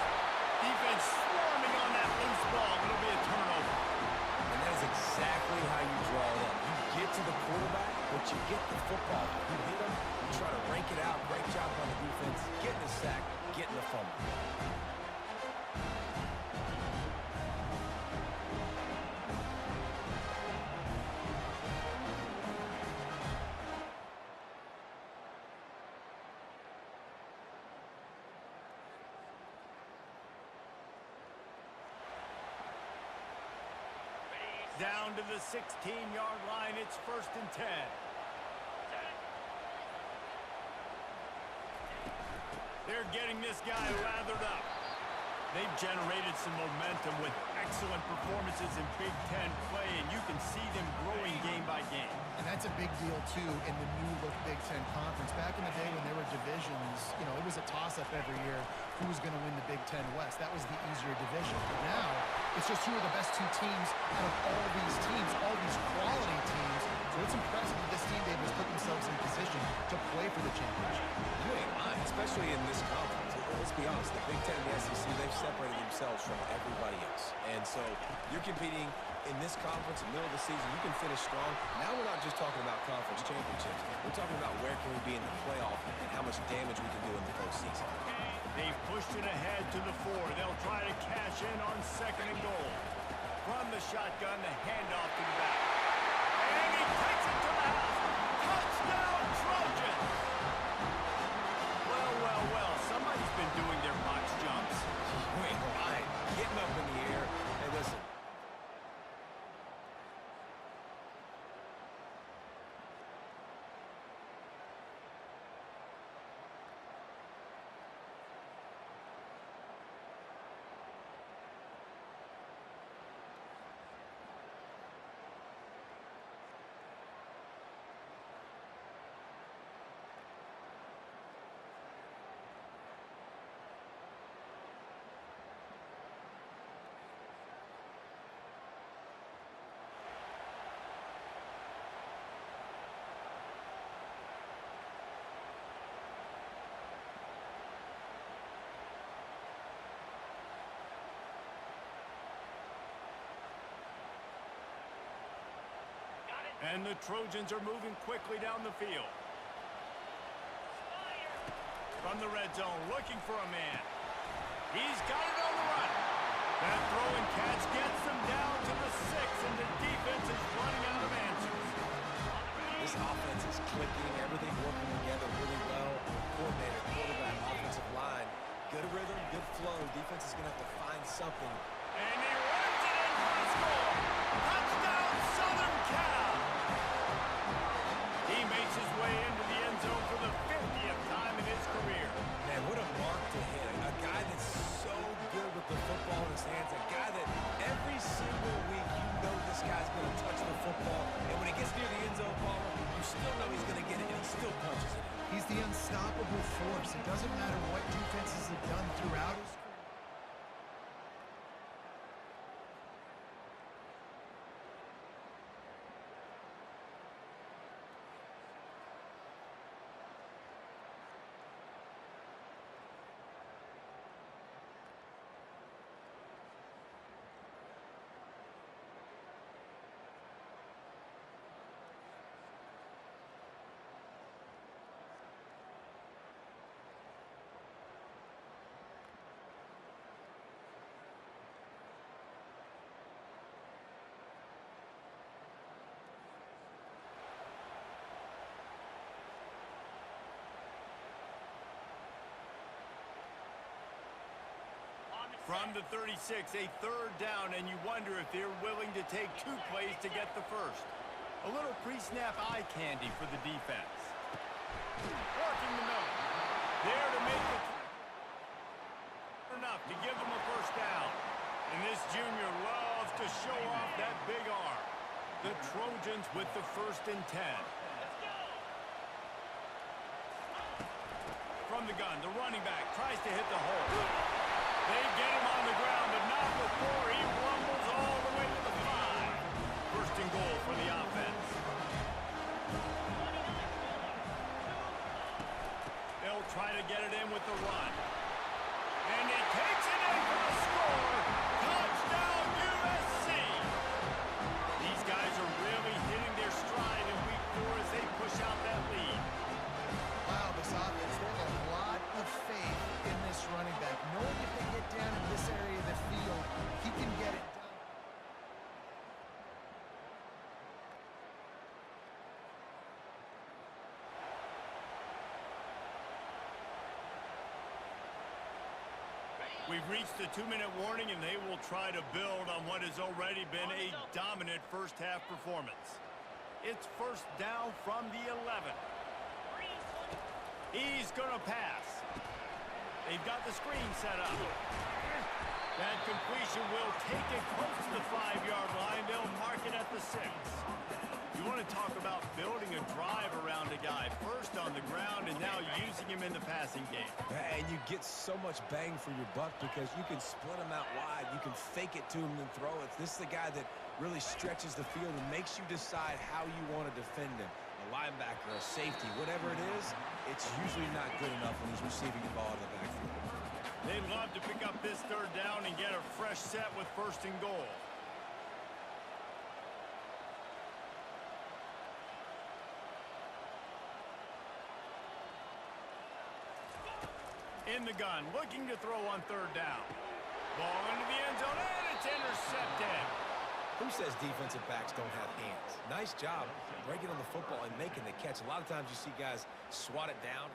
Defense swarming on that loose ball. It'll be a turnover. And that is exactly how you draw it up. You get to the quarterback, but you get the football. You hit him, you try to rank it out. Great job on the defense. Getting the sack, getting the fumble. Down to the 16-yard line. It's 1st and 10. They're getting this guy lathered up. They've generated some momentum with excellent performances in Big Ten play, and you can see them growing game by game. And that's a big deal, too, in the new-look Big Ten Conference. Back in the day when there were divisions, you know, it was a toss-up every year who was going to win the Big Ten West. That was the easier division. But now, it's just who are the best two teams out of all these teams, all these quality teams. So it's impressive that this team, David, has put themselves in position to play for the championship. You ain't lying, especially in this conference. Let's be honest, the Big Ten and the SEC, they've separated themselves from everybody else. And so you're competing in this conference, in the middle of the season, you can finish strong. Now we're not just talking about conference championships. We're talking about where can we be in the playoff and how much damage we can do in the postseason. They've pushed it ahead to the 4. They'll try to cash in on 2nd and goal. From the shotgun, the handoff to the back. And he takes it to the house. Touchdown, Trojans! Well, well, well. Somebody's been doing their box jumps. Wait, right. Getting up in the air. Hey, listen. And the Trojans are moving quickly down the field. From the red zone, looking for a man. He's got it on the run. That throw and catch gets them down to the 6, and the defense is running out of answers. This offense is clicking, everything working together really well. Coordinator, quarterback, offensive line. Good rhythm, good flow. Defense is going to have to find something. And he runs it in for a score. Touchdown, Southern Cal. He makes his way into the end zone for the 50th time in his career. Man, what a mark to hit. A guy that's so good with the football in his hands. A guy that every single week you know this guy's going to touch the football. And when he gets near the end zone, Palmer, you still know he's going to get it, and he still punches it. He's the unstoppable force. It doesn't matter what defenses have done throughout his career. From the 36, a 3rd down, and you wonder if they're willing to take 2 plays to get the first. A little pre-snap eye candy for the defense. Working the middle. There to make it enough to give them a 1st down. And this junior loves to show off that big arm. The Trojans with the 1st and 10. From the gun, the running back tries to hit the hole. They get him on the ground, but not before he rumbles all the way to the 5. 1st and goal for the offense. try to get it in with the run. And he takes it in for the score. Touchdown, USC. These guys are really hitting their stride in week 4 as they push out that lead. Wow, this offense, they have a lot of faith in this running back. Knowing if they get down in this area of the field, he can get it done. We've reached the 2-minute warning, and they will try to build on what has already been a dominant first-half performance. It's first down from the 11. He's going to pass. They've got the screen set up. That completion will take it close to the 5-yard line. They'll mark it at the 6. You want to talk about building a drive around a guy. First on the ground and now using him in the passing game. And you get so much bang for your buck because you can split him out wide. You can fake it to him and throw it. This is the guy that really stretches the field and makes you decide how you want to defend him. A linebacker, a safety, whatever it is, it's usually not good enough when he's receiving the ball in the backfield. They'd love to pick up this third down and get a fresh set with first and goal. In the gun, looking to throw on third down. Ball into the end zone, and it's intercepted. Who says defensive backs don't have hands? Nice job breaking on the football and making the catch. A lot of times you see guys swat it down.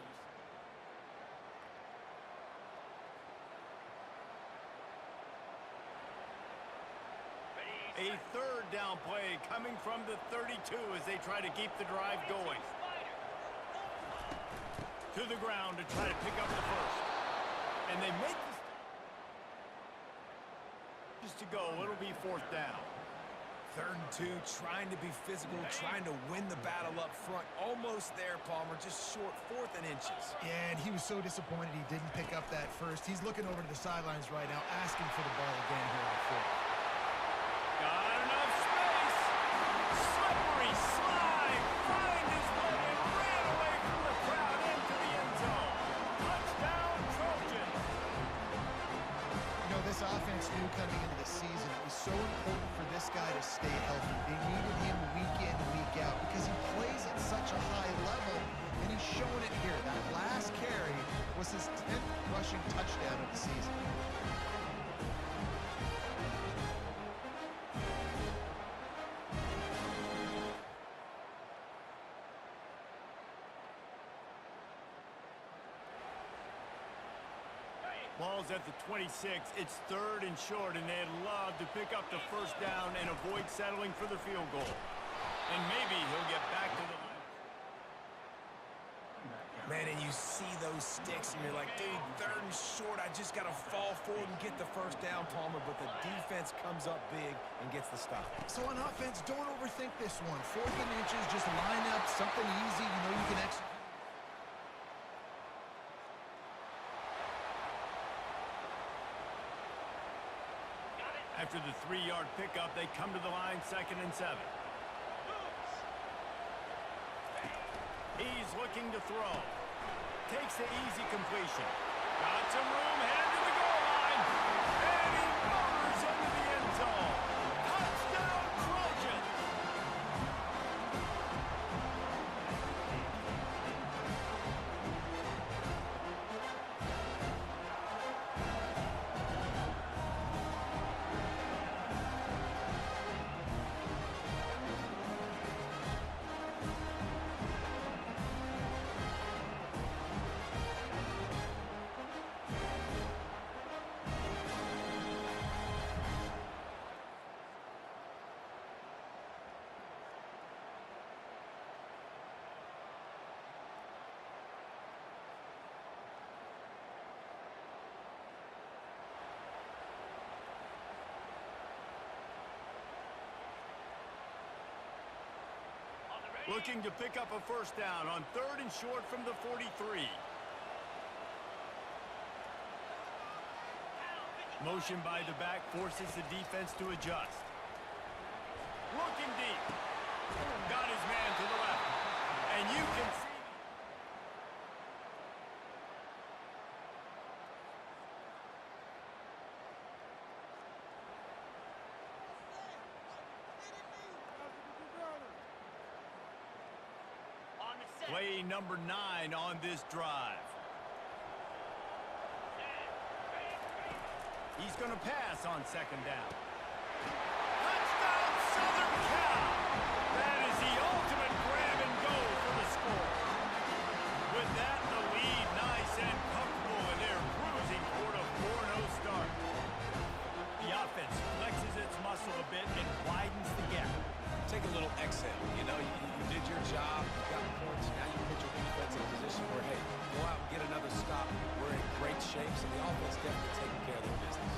A third down play coming from the 32 as they try to keep the drive going. To the ground to try to pick up the first. And they make this just to go. It'll be fourth down. 3rd and 2, trying to be physical, trying to win the battle up front. Almost there, Palmer, just short, 4th and inches. Yeah, and he was so disappointed he didn't pick up that first. He's looking over to the sidelines right now, asking for the ball again here on 4th. Got enough space. Slippery slide. Find his way and ran away from the crowd into the end zone. Touchdown, Trojan. You know, this offense knew coming into the season it was so important for this guy to stay healthy. They needed him week in, week out because he plays at such a high level, and he's showing it here. That last carry was his 10th rushing touchdown of the season. Ball's at the 26. It's 3rd and short, and they'd love to pick up the first down and avoid settling for the field goal. And maybe he'll get back to the line. Man, and you see those sticks, and you're like, dude, 3rd and short, I just got to fall forward and get the first down, Palmer, but the defense comes up big and gets the stop. So on offense, don't overthink this one. 4th and inches, just line up, something easy, you know you can execute. After the 3-yard pickup, they come to the line 2nd and 7. He's looking to throw. Takes the easy completion. Got some room, headed to the goal line. And he motors into the end zone. Touchdown, Trojans! Looking to pick up a first down on 3rd and short from the 43. Motion by the back forces the defense to adjust. Looking deep. Got his man to the left. And you can see play number 9 on this drive. He's going to pass on second down. Touchdown, Southern Cal! That is the ultimate grab and go for the score. With that, the lead nice and comfortable, and they're cruising toward a 4-0 start. The offense flexes its muscle a bit and widens the gap. Take a little exhale. You know, you did your job, you got points, now you put your defense in a position where, hey, go out and get another stop. We're in great shape, so the offense definitely taking care of their business.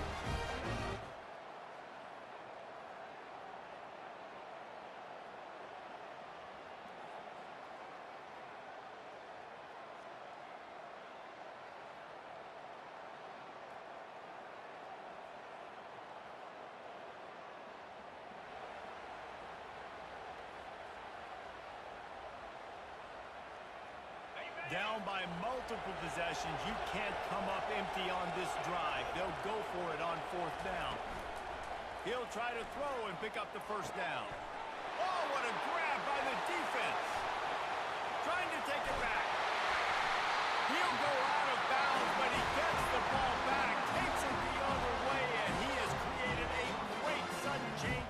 Down by multiple possessions, you can't come up empty on this drive. They'll go for it on fourth down. He'll try to throw and pick up the first down. Oh, what a grab by the defense. Trying to take it back. He'll go out of bounds, but he gets the ball back, takes it the other way, and he has created a great sudden change.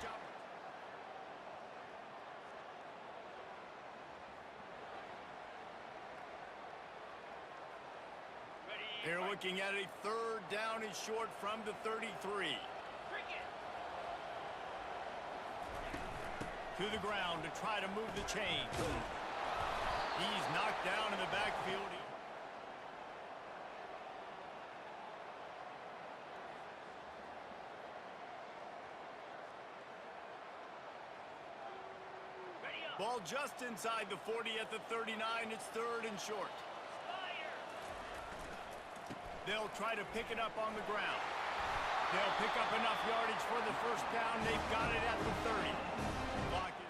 They're looking at a third down and short from the 33. To the ground to try to move the chain. He's knocked down in the backfield. Ball just inside the 40 at the 39. It's third and short. They'll try to pick it up on the ground. They'll pick up enough yardage for the first down. They've got it at the 30. Clock is...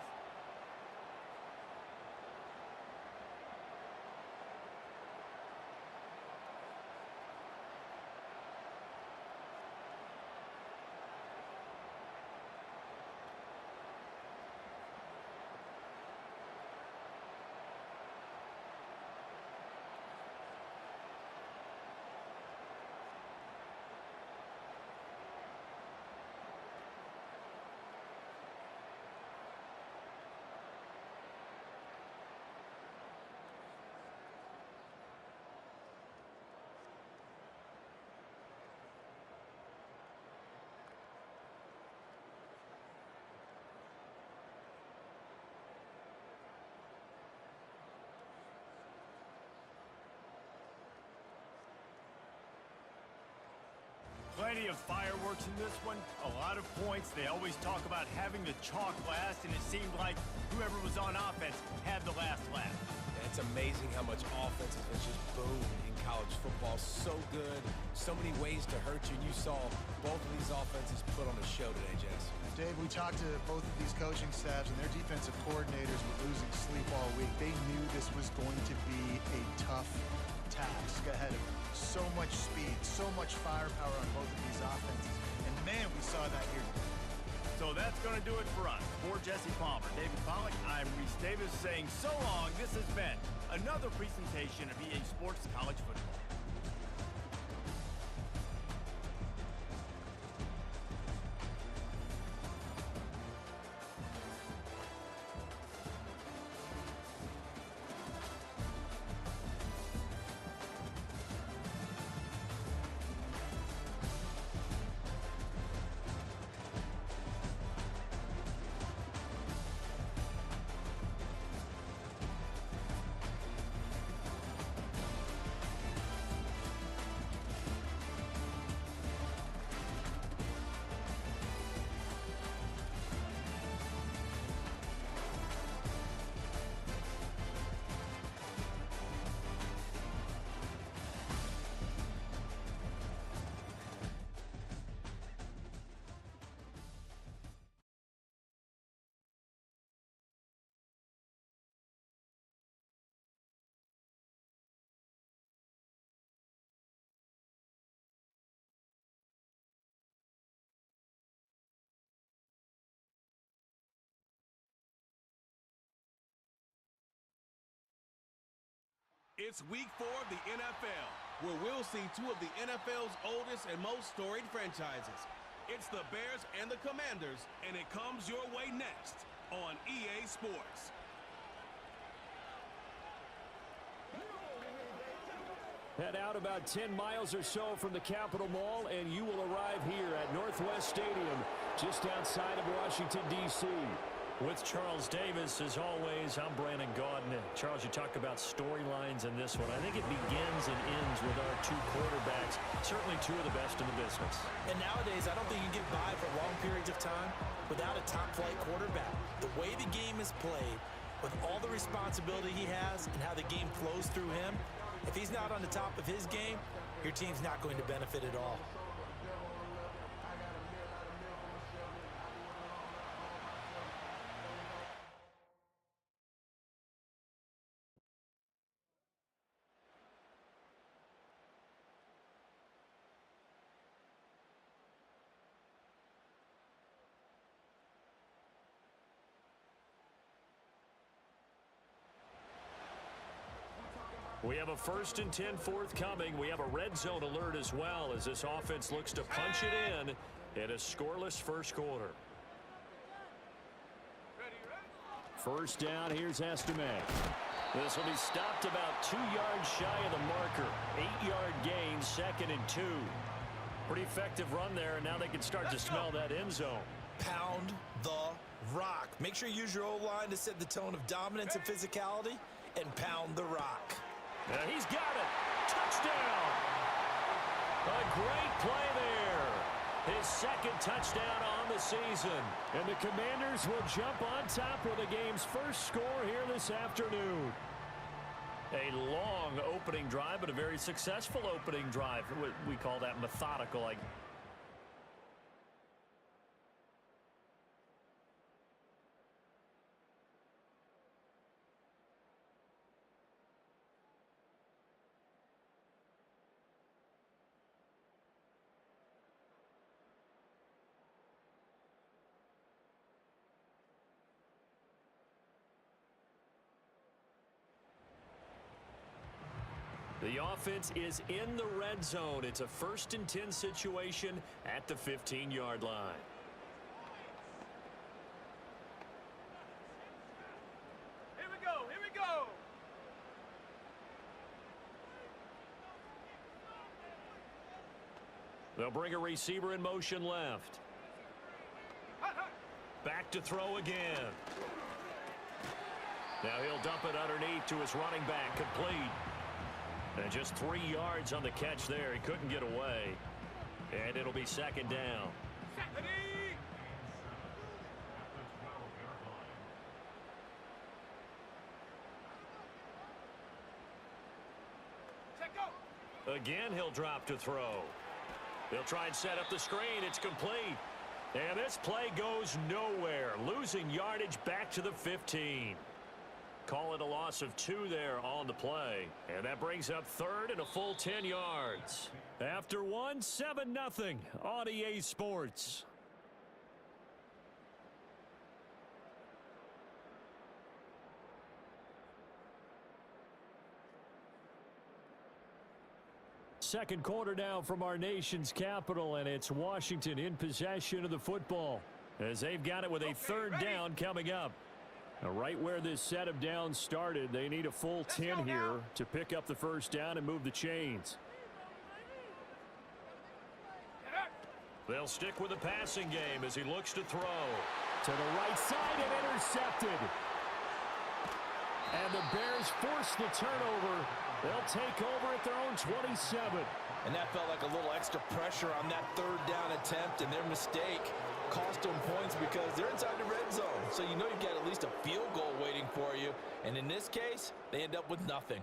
Plenty of fireworks in this one, a lot of points. They always talk about having the chalk last, and it seemed like whoever was on offense had the last laugh. It's amazing how much offense has just boomed in college football. So good, so many ways to hurt you, and you saw both of these offenses put on a show today, Jess. Dave, we talked to both of these coaching staffs, and their defensive coordinators were losing sleep all week. They knew this was going to be a tough task ahead of them. So much speed, so much firepower on both of these offenses. And man, we saw that here. So that's going to do it for us. For Jesse Palmer, David Pollack, I'm Reese Davis saying so long. This has been another presentation of EA Sports College Football. It's week 4 of the NFL, where we'll see two of the NFL's oldest and most storied franchises. It's the Bears and the Commanders, and it comes your way next on EA Sports. Head out about 10 miles or so from the Capitol Mall, and you will arrive here at Northwest Stadium, just outside of Washington, D.C. With Charles Davis, as always, I'm Brandon Gaudin. Charles, you talk about storylines in this one. I think it begins and ends with our two quarterbacks, certainly two of the best in the business. And nowadays, I don't think you can get by for long periods of time without a top-flight quarterback. The way the game is played, with all the responsibility he has and how the game flows through him, if he's not on the top of his game, your team's not going to benefit at all. We have a 1st and 10 forthcoming. We have a red zone alert as well as this offense looks to punch it in a scoreless first quarter. First down, here's Estime. This will be stopped about 2 yards shy of the marker. 8-yard gain, 2nd and 2. Pretty effective run there, and now they can start to smell that end zone. Pound the rock. Make sure you use your O-line to set the tone of dominance and physicality, and pound the rock. He's got it. Touchdown. A great play there. His 2nd touchdown on the season. And the Commanders will jump on top with the game's first score here this afternoon. A long opening drive, but a very successful opening drive. We call that methodical. The offense is in the red zone. It's a 1st and 10 situation at the 15-yard line. Here we go, here we go. They'll bring a receiver in motion left. Back to throw again. Now he'll dump it underneath to his running back, complete. And just 3 yards on the catch there. He couldn't get away. And it'll be 2nd down. Again, he'll drop to throw. They'll try and set up the screen. It's complete. And this play goes nowhere. Losing yardage back to the 15. Call it a loss of 2 there on the play. And that brings up 3rd and a full 10 yards. After 1, 7-0 on EA Sports. Second quarter now from our nation's capital, and it's Washington in possession of the football as they've got it with a 3rd down coming up. Now, right where this set of downs started, they need a full 10 here to pick up the 1st down and move the chains. They'll stick with the passing game as he looks to throw. To the right side and intercepted. And the Bears force the turnover. They'll take over at their own 27. And that felt like a little extra pressure on that 3rd down attempt, and their mistake cost them points because they're inside the red zone. So you know you've got at least a field goal waiting for you. And in this case, they end up with nothing.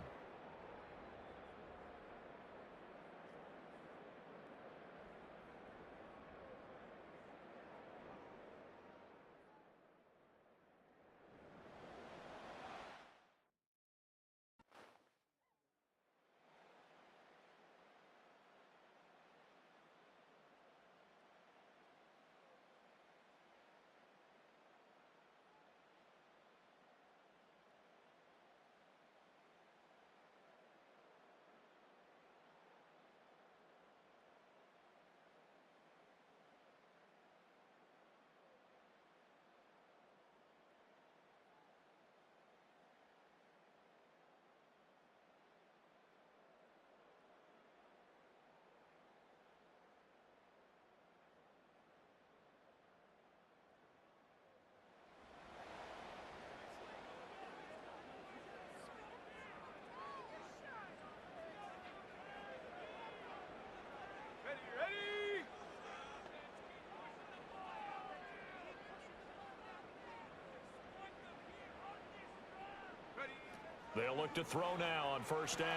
They'll look to throw now on first down.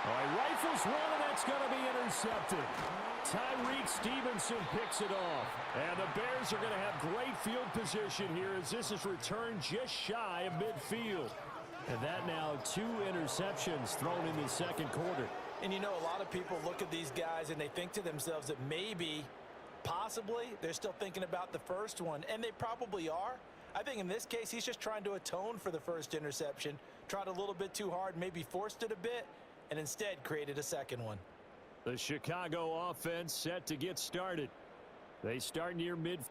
All right, rifles one, and that's going to be intercepted. Tyreek Stevenson picks it off. And the Bears are going to have great field position here as this is returned just shy of midfield. And that now 2 interceptions thrown in the second quarter. And you know, a lot of people look at these guys and they think to themselves that maybe, possibly, they're still thinking about the first one. And they probably are. I think in this case, he's just trying to atone for the first interception. Tried a little bit too hard, maybe forced it a bit, and instead created a second one. The Chicago offense set to get started. They start near midfield.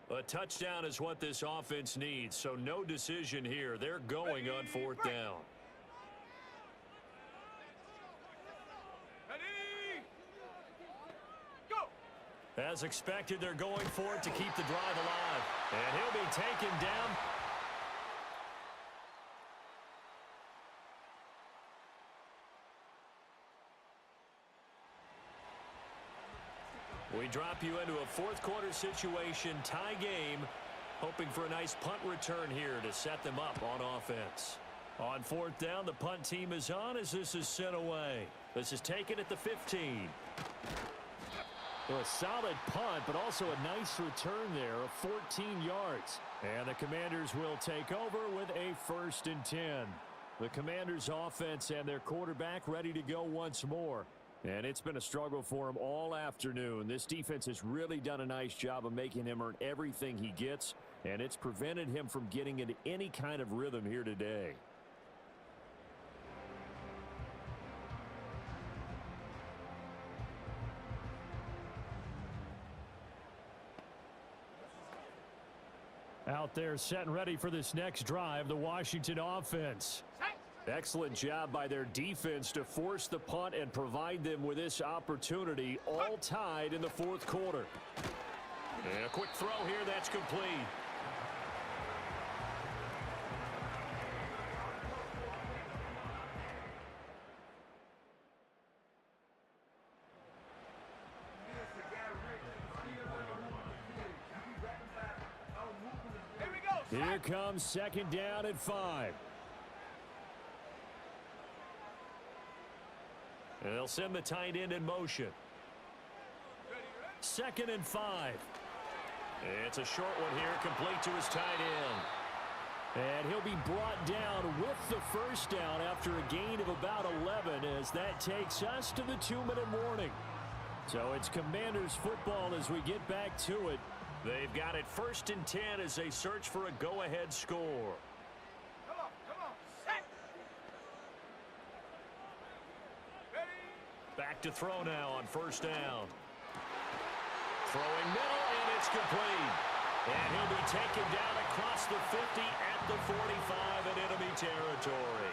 A touchdown is what this offense needs, so no decision here. They're going on fourth down. Ready, go! As expected, they're going for it to keep the drive alive. And he'll be taken down. We drop you into a fourth quarter situation, tie game, hoping for a nice punt return here to set them up on offense. On fourth down, the punt team is on as this is sent away. This is taken at the 15. Well, a solid punt, but also a nice return there of 14 yards. And the Commanders will take over with a 1st and 10. The Commanders' offense and their quarterback ready to go once more. And it's been a struggle for him all afternoon. This defense has really done a nice job of making him earn everything he gets, and it's prevented him from getting into any kind of rhythm here today. Out there set and ready for this next drive, the Washington offense. Excellent job by their defense to force the punt and provide them with this opportunity, all tied in the fourth quarter. And a quick throw here, that's complete. Here comes 2nd down and 5. And they'll send the tight end in motion. 2nd and 5. It's a short one here, complete to his tight end. And he'll be brought down with the first down after a gain of about 11 as that takes us to the 2-minute warning. So it's Commanders football as we get back to it. They've got it 1st and 10 as they search for a go-ahead score. Back to throw now on first down. Throwing middle, and it's complete. And he'll be taken down across the 50 at the 45 in enemy territory.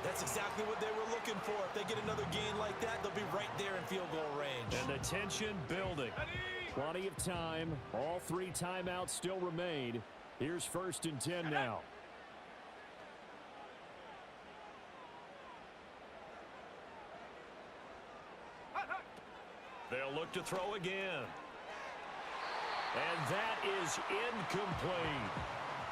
That's exactly what they were looking for. If they get another gain like that, they'll be right there in field goal range. And the tension building. Plenty of time. All 3 timeouts still remain. Here's 1st and 10 now. They'll look to throw again. And that is incomplete.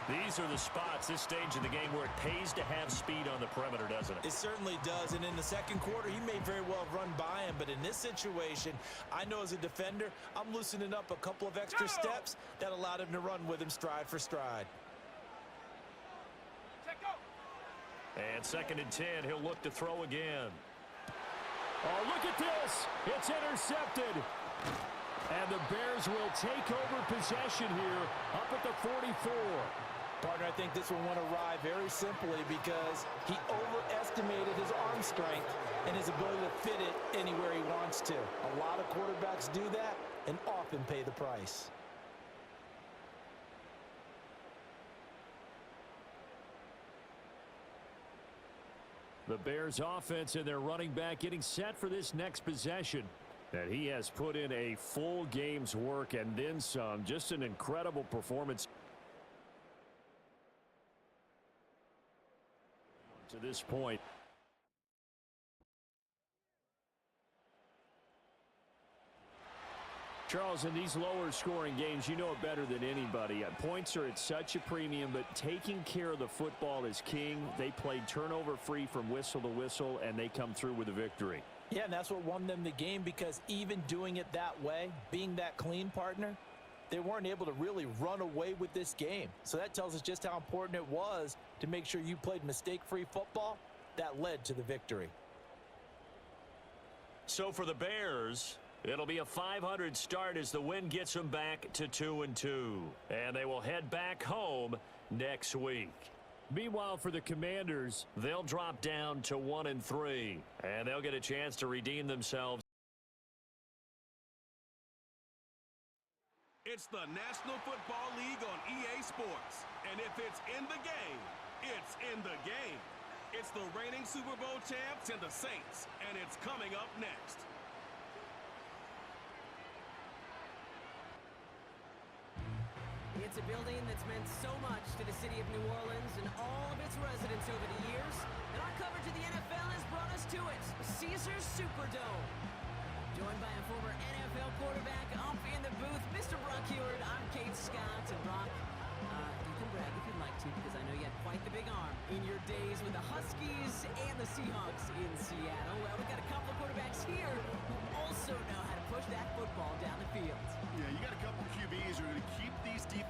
These are the spots, this stage of the game, where it pays to have speed on the perimeter, doesn't it? It certainly does, and in the second quarter, he may very well have run by him, but in this situation, I know as a defender, I'm loosening up a couple of extra steps that allowed him to run with him stride for stride. And 2nd and 10, he'll look to throw again. Oh, look at this. It's intercepted. And the Bears will take over possession here up at the 44. Partner, I think this one went awry very simply because he overestimated his arm strength and his ability to fit it anywhere he wants to. A lot of quarterbacks do that and often pay the price. The Bears offense and their running back getting set for this next possession. And he has put in a full game's work and then some. Just an incredible performance to this point. Charles, in these lower scoring games, you know it better than anybody. Points are at such a premium, but taking care of the football is king. They played turnover free from whistle to whistle, and they come through with a victory. Yeah, and that's what won them the game, because even doing it that way, being that clean, partner, they weren't able to really run away with this game. So that tells us just how important it was to make sure you played mistake-free football. That led to the victory. So for the Bears, it'll be a .500 start as the win gets them back to 2-2. And they will head back home next week. Meanwhile, for the Commanders, they'll drop down to 1-3, and they'll get a chance to redeem themselves. It's the National Football League on EA Sports. And if it's in the game, it's in the game. It's the reigning Super Bowl champs and the Saints, and it's coming up next. It's a building that's meant so much to the city of New Orleans and all of its residents over the years. And our coverage of the NFL has brought us to it, Caesars Superdome. Joined by a former NFL quarterback up in the booth, Mr. Brock Heward. I'm Kate Scott. And Brock, you can brag if you'd like to, because I know you had quite the big arm in your days with the Huskies and the Seahawks in Seattle. Well, we've got a couple of quarterbacks here who also know how to push that football down the field. Yeah, you got a couple QBs who are going to keep these deep.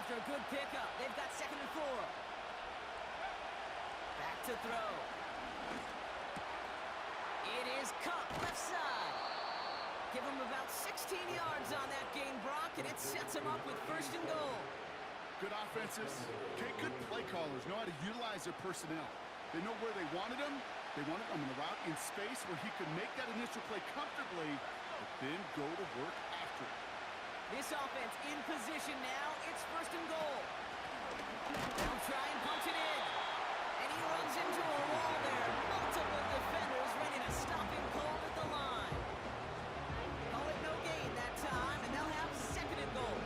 After a good pickup, they've got 2nd and 4. Back to throw. It is Cup, left side. Give him about 16 yards on that gain, Brock, and it sets him up with 1st and goal. Good offenses. Okay, good play callers know how to utilize their personnel. They know where they wanted him. They wanted him in the route in space where he could make that initial play comfortably, but then go to work after it. This offense in position now. It's 1st and goal. They'll try and punch it in. And he runs into a wall there. Multiple defenders ready to stop him cold at the line. Call it no gain that time, and they'll have 2nd and goal.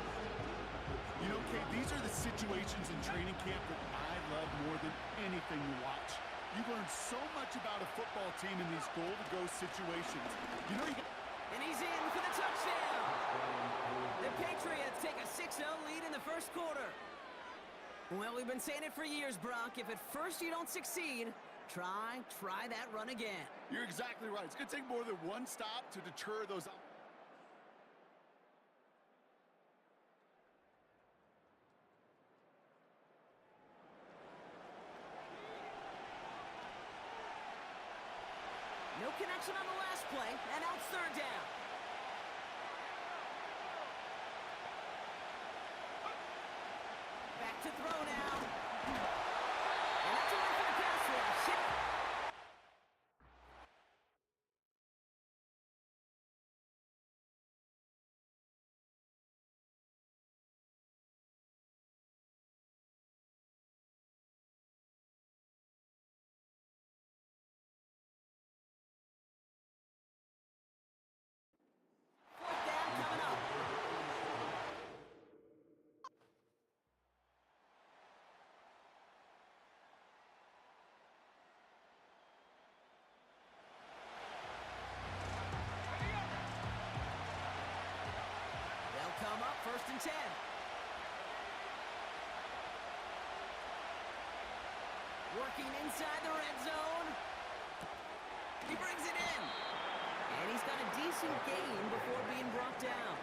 You know, Kate, these are the situations in training camp that I love more than anything you watch. You learn so much about a football team in these goal-to-go situations. You know, And he's in for the touchdown. The Patriots take a 6-0 lead in the 1st quarter. Well, we've been saying it for years, Brock. If at first you don't succeed, try that run again. You're exactly right. It's going to take more than one stop to deter those. No connection on the last play, and now it's 3rd down. Back to throw now. And that's a win for the pass rush. and 10. Working inside the red zone. He brings it in. And he's got a decent gain before being brought down.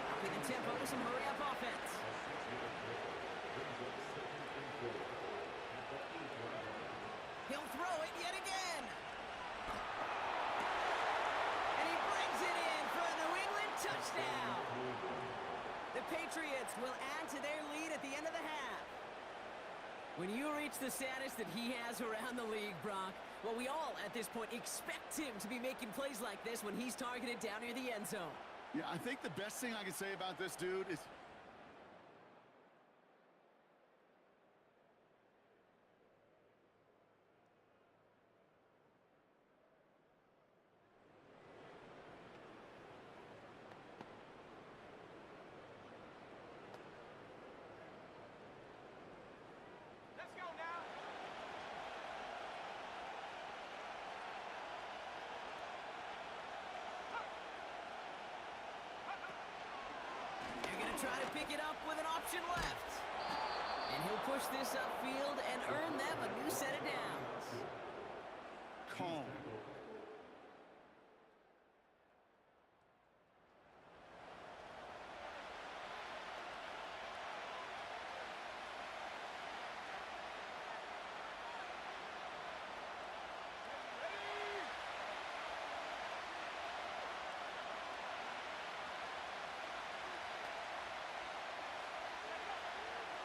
Upping the tempo with some hurry-up offense. He'll throw it yet again. And he brings it in for a New England touchdown. The Patriots will add to their lead at the end of the half. When you reach the status that he has around the league, Brock, well, we all at this point expect him to be making plays like this when he's targeted down near the end zone. Yeah, I think the best thing I can say about this dude is try to pick it up with an option left. And he'll push this upfield and earn them a new set of downs. calm.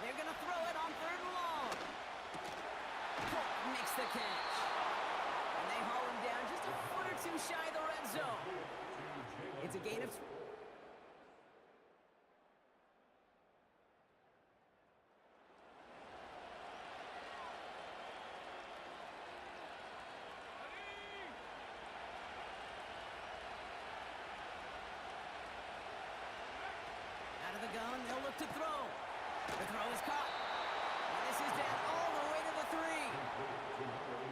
They're going to throw it on 3rd and long. Cook makes the catch. And they haul him down just a foot or two shy of the red zone. It's a gain of... Out of the gun, they'll look to throw. The throw is caught. And this is down all the way to the 3.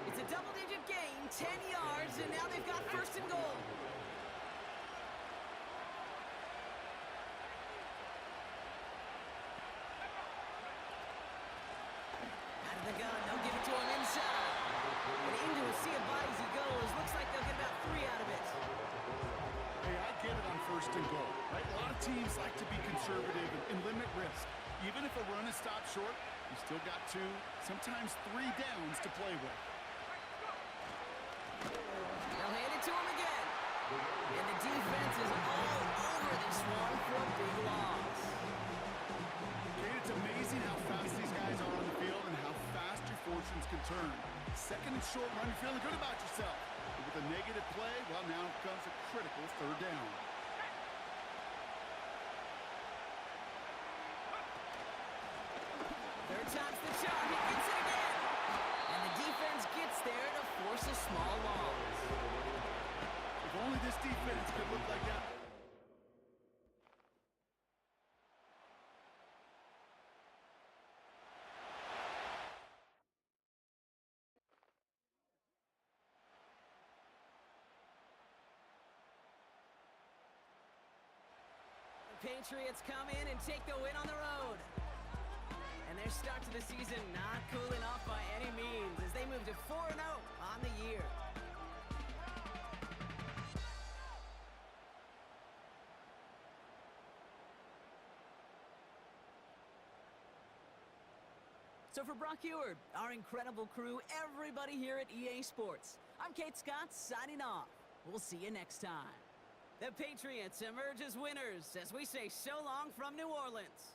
It's a double-digit gain, 10 yards, and now they've got 1st and goal. Out of the gun, they'll give it to him inside. And into a sea of bodies he goes. Looks like they'll get about 3 out of it. Hey, I get it on 1st and goal, right? A lot of teams like to be conservative and limit risk. Even if a run is stopped short, you still got 2, sometimes 3 downs to play with. They'll hand it to him again. And the defense is all over this one for a big loss. Kate, it's amazing how fast these guys are on the field and how fast your fortunes can turn. 2nd and short run, you're feeling good about yourself. But with a negative play, well, now comes a critical 3rd down. Third time's the charm. He gets it again. And the defense gets there to force a small loss. If only this defense could look like that. The Patriots come in and take the win on the road. And their start to the season not cooling off by any means as they move to 4-0 on the year. So for Brock Eward, our incredible crew, everybody here at EA Sports, I'm Kate Scott signing off. We'll see you next time. The Patriots emerge as winners as we say so long from New Orleans.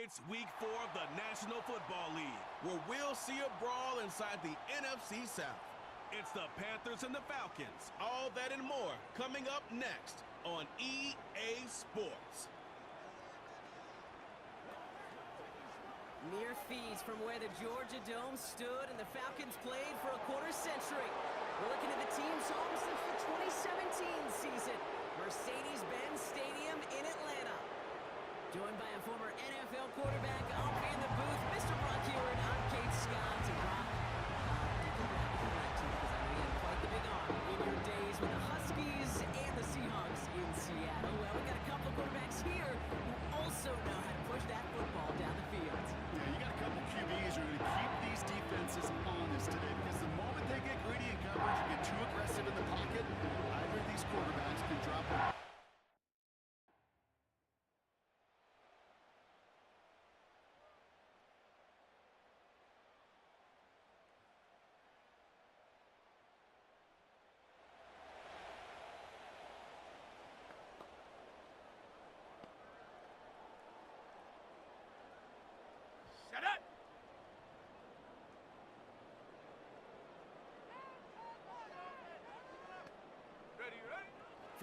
It's week 4 of the National Football League, where we'll see a brawl inside the NFC South. It's the Panthers and the Falcons. All that and more coming up next on EA Sports. Mere fees from where the Georgia Dome stood and the Falcons played for a quarter-century. We're looking at the team's home since the 2017 season. Mercedes-Benz Stadium.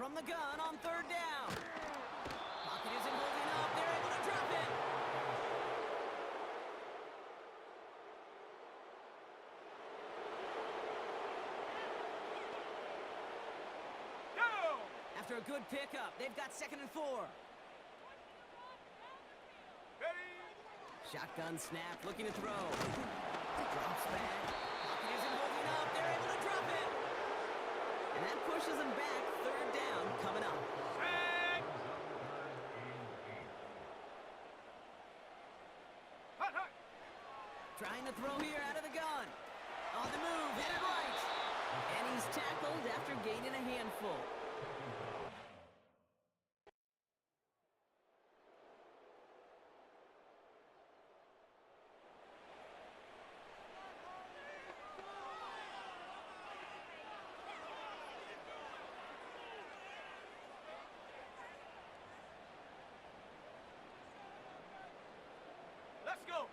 from the gun on third down. Pocket isn't holding up. They're able to drop it. After a good pickup, they've got 2nd and 4. Shotgun snap, looking to throw. Drops back. Pocket isn't holding up. They're able to drop it. And that pushes them back. 3rd down coming up. Trying to throw here out of the gun. On the move, hit it right. And he's tackled after gaining a handful. Let's go.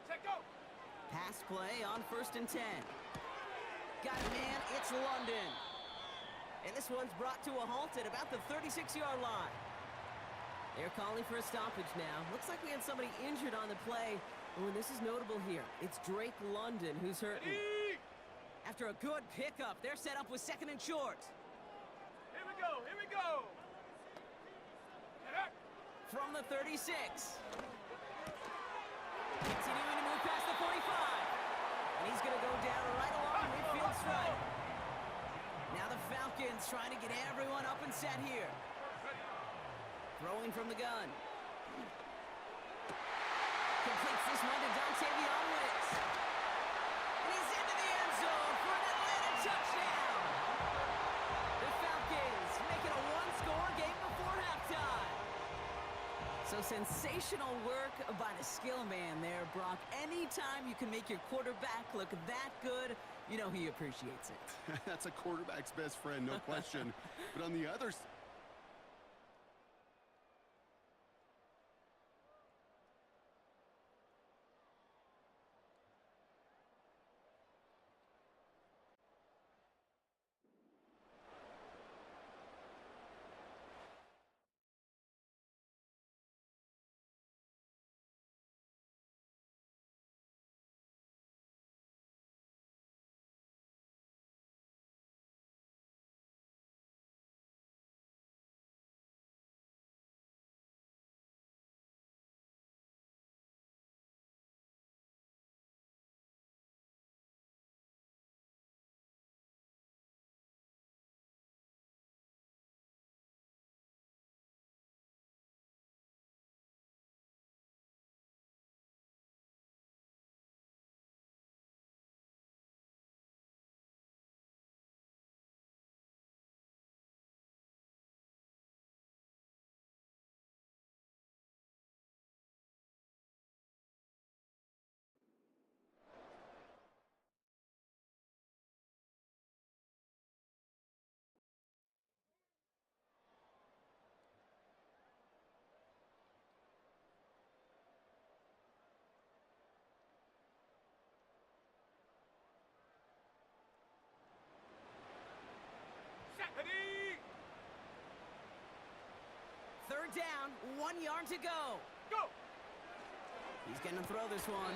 Set go. Pass play on 1st and 10. Got it, man. It's London. And this one's brought to a halt at about the 36-yard line. They're calling for a stoppage now. Looks like we had somebody injured on the play. Oh, and this is notable here. It's Drake London who's hurting. After a good pickup, they're set up with 2nd and short. Here we go. Here we go. From the 36. Continuing to move past the 45. And he's going to go down right along midfield stripe. Now the Falcons trying to get everyone up and set here. Throwing from the gun. Completes this one to Dontavion Wicks. And he's into the end zone for an Atlanta touchdown. The Falcons make it a one-score game before halftime. So sensational work by the skill man there, Brock. Anytime you can make your quarterback look that good, you know he appreciates it. That's a quarterback's best friend, no question. But on the other side, Third down, 1 yard to go. Go. He's going to throw this one.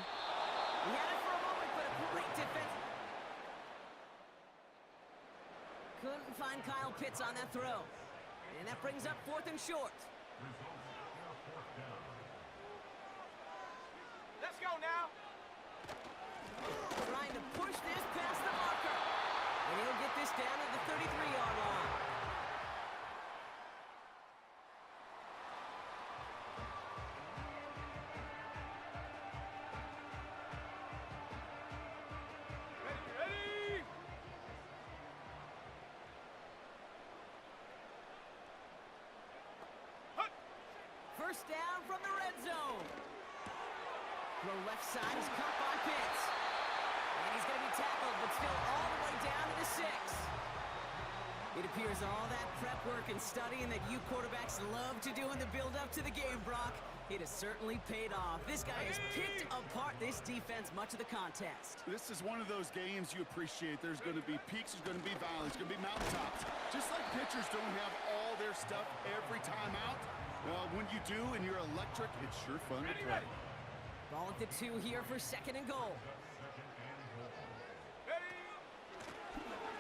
He had it for a moment, but a great defense. Couldn't find Kyle Pitts on that throw. And that brings up 4th and short. Let's go now. Trying to push this past the marker. And he'll get this down at the 33-yard line. Ready. First down from the red zone. Throw left side is caught by Pitts. And he's going to be tackled, but still all the way down to the 6. It appears all that prep work and studying that you quarterbacks love to do in the build-up to the game, Brock, It has certainly paid off. This guy has picked apart this defense much of the contest. This is one of those games you appreciate. There's going to be peaks, there's going to be valleys, there's going to be mountaintops. Just like pitchers don't have all their stuff every time out, when you do and you're electric, it's sure fun to play. Ball at the 2 here for 2nd and goal.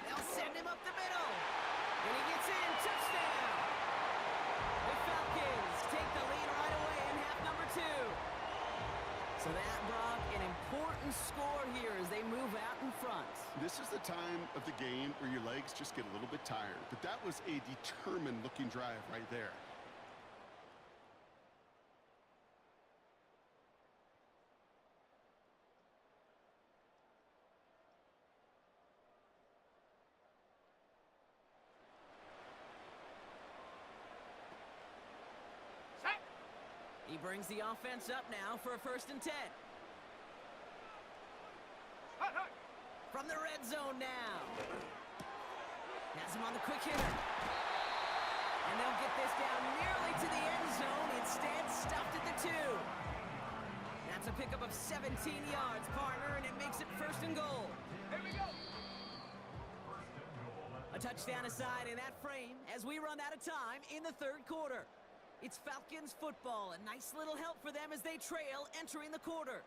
They'll send him up the middle. When he gets in, touchdown! The Falcons take the lead right away in half number 2. So that, Brock, an important score here as they move out in front. This is the time of the game where your legs just get a little bit tired. But that was a determined-looking drive right there. He brings the offense up now for a 1st and 10. From the red zone now. Has him on the quick hitter. And they'll get this down nearly to the end zone. Instead, stuffed at the 2. That's a pickup of 17 yards, partner, and it makes it 1st and goal. Here we go. A touchdown aside in that frame as we run out of time in the 3rd quarter. It's Falcons football. A nice little help for them as they trail entering the quarter.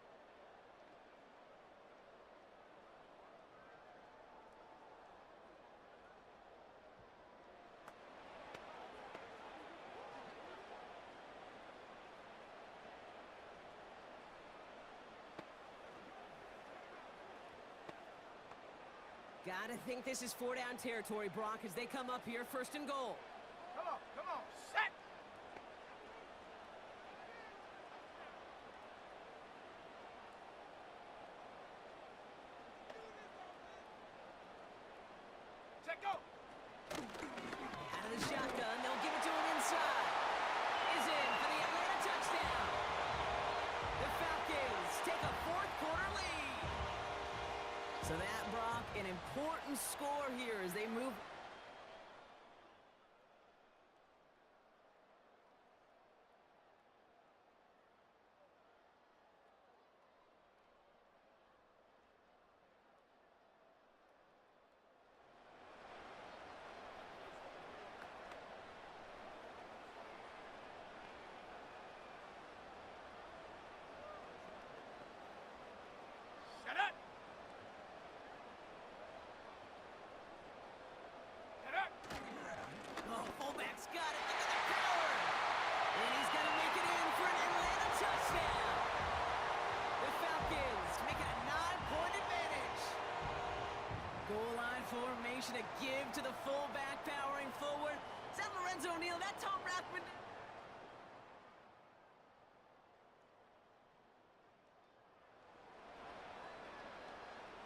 Gotta think this is 4-down territory, Brock, as they come up here 1st and goal. Come on, set! Set, go! Out of the shotgun, they'll give it to him inside. Is in for the Atlanta touchdown. The Falcons take a 4th quarter lead. So that, Brock, an important score here as they move. Set it! Oh, fullback's got it. Look at the power. And he's going to make it in for an Atlanta touchdown. The Falcons make it a 9-point advantage. Goal line formation, a give to the fullback powering forward. Is that Lorenzo Neal? That Tom Rathman?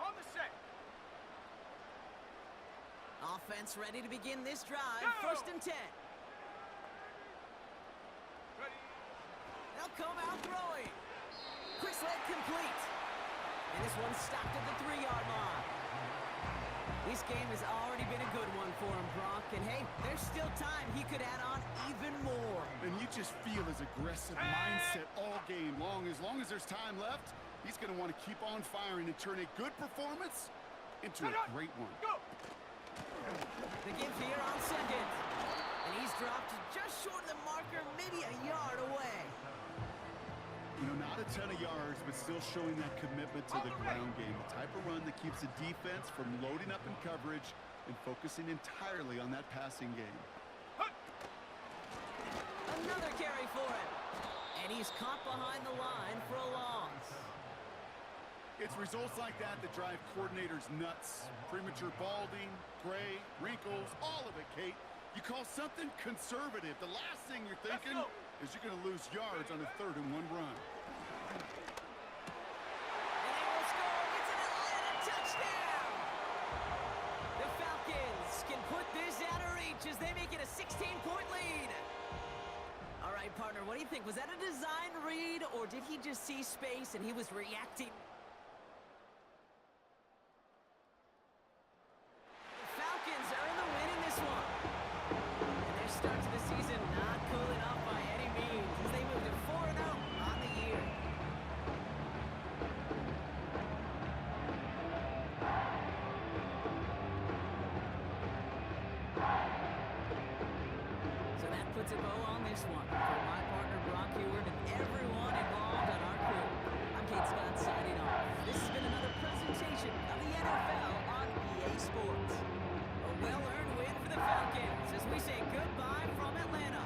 On the set! Offense ready to begin this drive. Go! 1st and 10. Ready? They'll come out throwing. Quick sled complete. And this one stopped at the 3-yard line. This game has already been a good one for him, Brock. And hey, there's still time. He could add on even more. And you just feel his aggressive mindset all game long. As long as there's time left, he's going to want to keep on firing and turn a good performance into a great one. Go! The give here on 2nd. And he's dropped just short of the marker, maybe a yard away. You know, not a ton of yards, but still showing that commitment to the ground game. The type of run that keeps the defense from loading up in coverage and focusing entirely on that passing game. Another carry for him. And he's caught behind the line for a loss. It's results like that that drive coordinators nuts. Premature balding, gray, wrinkles, all of it, Kate. You call something conservative. The last thing you're thinking is you're going to lose yards on a 3rd and 1 run. And they will score. It's an Atlanta touchdown. The Falcons can put this out of reach as they make it a 16-point lead. All right, partner, what do you think? Was that a design read, or did he just see space and he was reacting? The Falcons earn the win in this one. And their start to the season not cooling off by any means as they move to 4-0 puts a bow on this one. For my partner, Brock Heward, and everyone involved on our crew, I'm Kate Scott signing off. This has been another presentation of the NFL on EA Sports. A well-earned win for the Falcons as we say goodbye from Atlanta.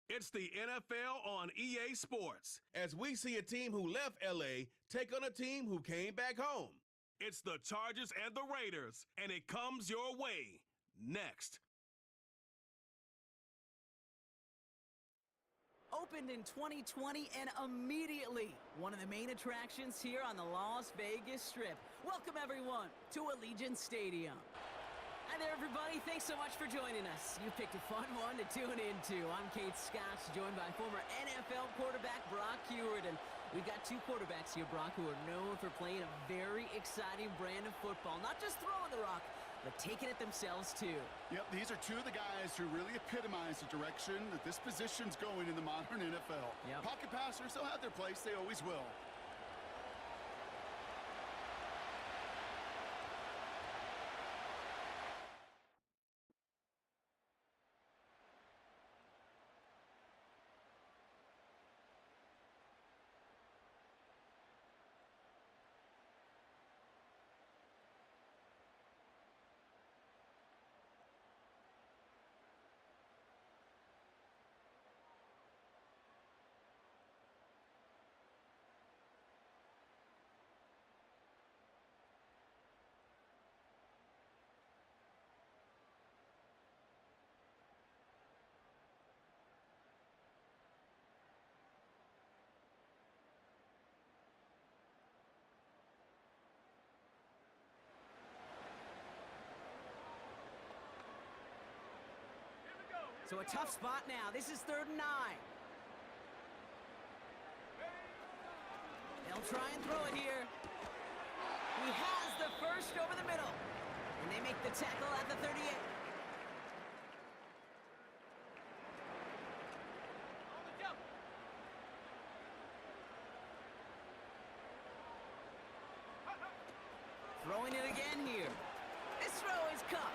It's the NFL on EA Sports, as we see a team who left LA take on a team who came back home. It's the Chargers and the Raiders, and it comes your way next. Opened in 2020 and immediately one of the main attractions here on the Las Vegas Strip. Welcome everyone to Allegiant Stadium. Hi there, everybody. Thanks so much for joining us. You picked a fun one to tune into. I'm Kate Scott, joined by former NFL quarterback Brock Heward. And we've got two quarterbacks here, Brock, who are known for playing a very exciting brand of football. Not just throwing the rock, but taking it themselves, too. Yep, these are two of the guys who really epitomize the direction that this position's going in the modern NFL. Yep. Pocket passers, they'll have their place. They always will. So a tough spot now. This is 3rd and 9. They'll try and throw it here. He has the first over the middle. And they make the tackle at the 38. Throwing it again here. This throw is caught.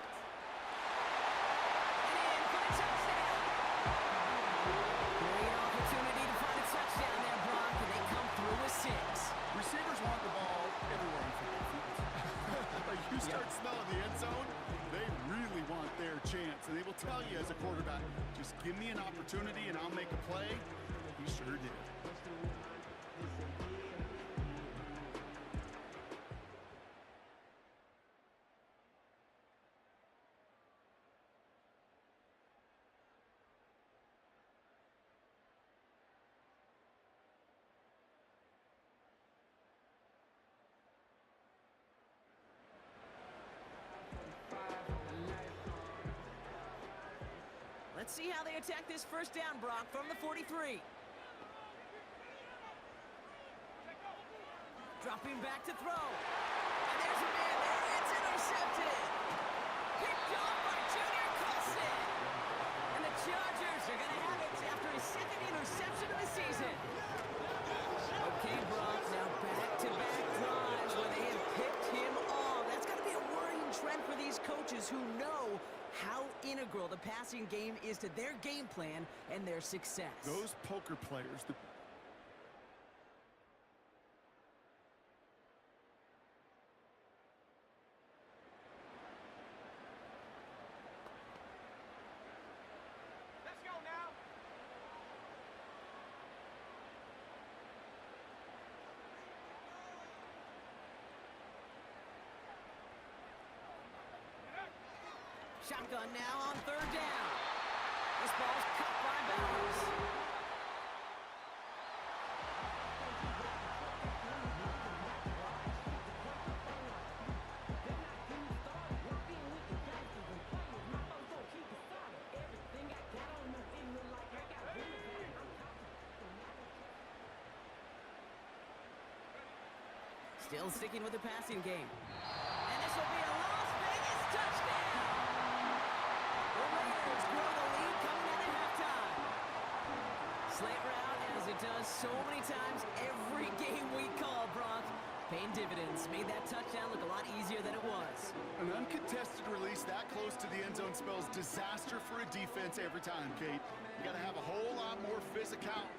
Receivers want the ball everywhere in football. Like you start smelling the end zone, they really want their chance. And they will tell you as a quarterback, just give me an opportunity and I'll make a play. He sure did. Let's see how they attack this first down, Brock, from the 43. Dropping back to throw. And there's a man there. It's intercepted. Picked off by Junior Colson. And the Chargers are going to have it after his second interception of the season. Okay, Brock, now back-to-back drives where they have picked him off. That's got to be a worrying trend for these coaches who know how integral the passing game is to their game plan and their success. Those poker players, Let's go now. Shotgun now on third down. This ball's caught by Bowers. Still sticking with the passing game. And this will be a Las Vegas touchdown! The Raiders grow the lead coming out at halftime. Slant route, as it does so many times every game we call, Brock. Paying dividends. Made that touchdown look a lot easier than it was. An uncontested release that close to the end zone spells disaster for a defense every time, Kate. You got to have a whole lot more physicality.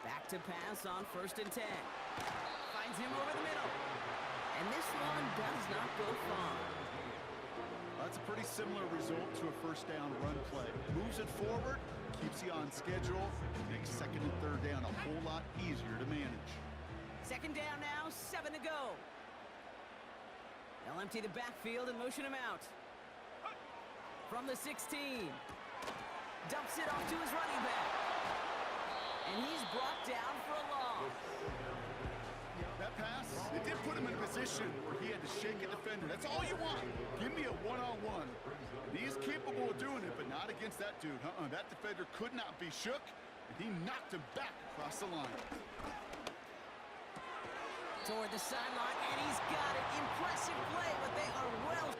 Back to pass on 1st and 10. Finds him over the middle. And this one does not go far. That's a pretty similar result to a first down run play. Moves it forward, keeps you on schedule, makes 2nd and 3rd down a whole lot easier to manage. 2nd down now, 7 to go. They'll empty the backfield and motion him out. From the 16. Dumps it off to his running back. And he's brought down for a loss. That pass, it did put him in a position where he had to shake a defender. That's all you want. Give me a one-on-one. And he's capable of doing it, but not against that dude. That defender could not be shook, and he knocked him back across the line. Toward the sideline, and he's got it. Impressive play, but they are well.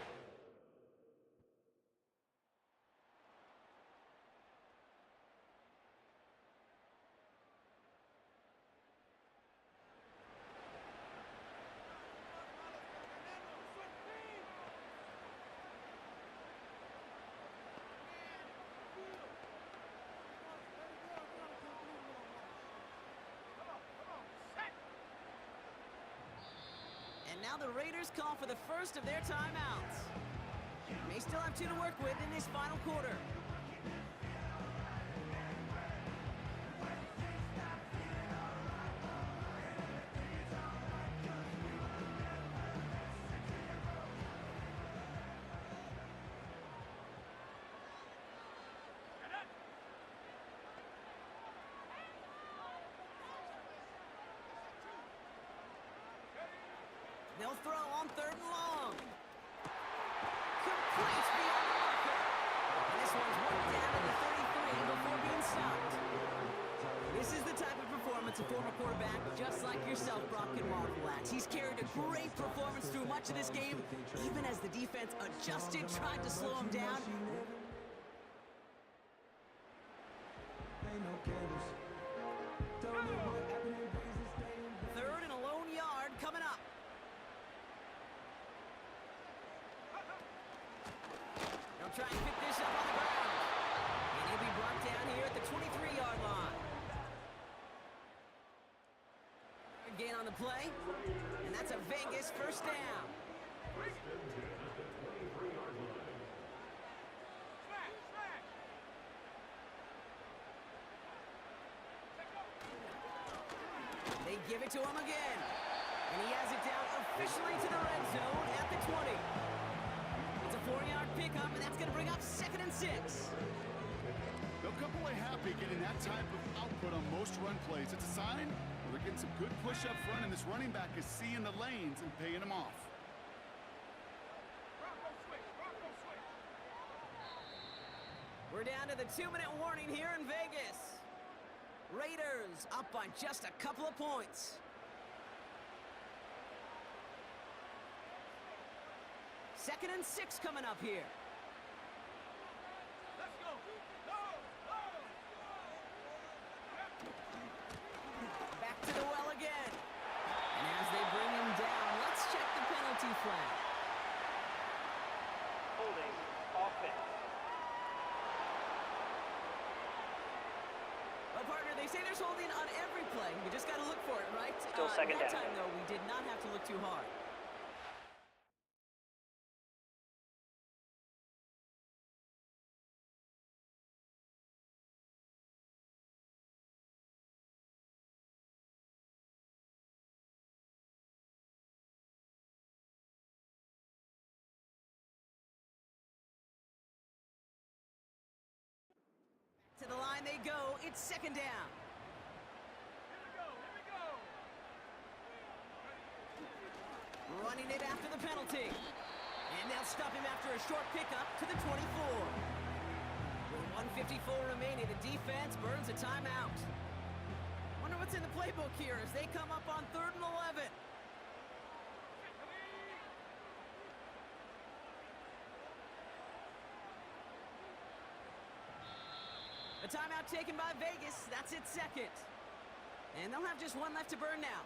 And now the Raiders call for the first of their timeouts. May still have 2 to work with in this final quarter. They'll throw on 3rd and long. Complete beyond the marker. And this one's worked down to the 33 before being stopped. This is the type of performance a former quarterback just like yourself, Brock, can marvel at. He's carried a great performance through much of this game, even as the defense adjusted, tried to slow him down. Third and a lone yard coming up. They'll try and pick this up on the ground. And he'll be brought down here at the 23-yard line. Gain on the play. And that's a Vegas first down. They give it to him again. And he has it down officially to the red zone at the 20. It's a 4-yard pickup, and that's going to bring up 2nd and 6. They'll come away happy getting that type of output on most run plays. It's a sign they're getting some good push up front, and this running back is seeing the lanes and paying them off. We're down to the 2-minute warning here in Vegas. Raiders up by just a couple of points. 2nd and 6 coming up here. They say there's holding on every play. We just got to look for it, right? Still second that down. time, though, we did not have to look too hard. To the line they go. It's second down. Running it after the penalty. And they'll stop him after a short pickup to the 24. With 1:54 remaining, the defense burns a timeout. Wonder what's in the playbook here as they come up on 3rd and 11. A timeout taken by Vegas. That's its second. And they'll have just one left to burn now.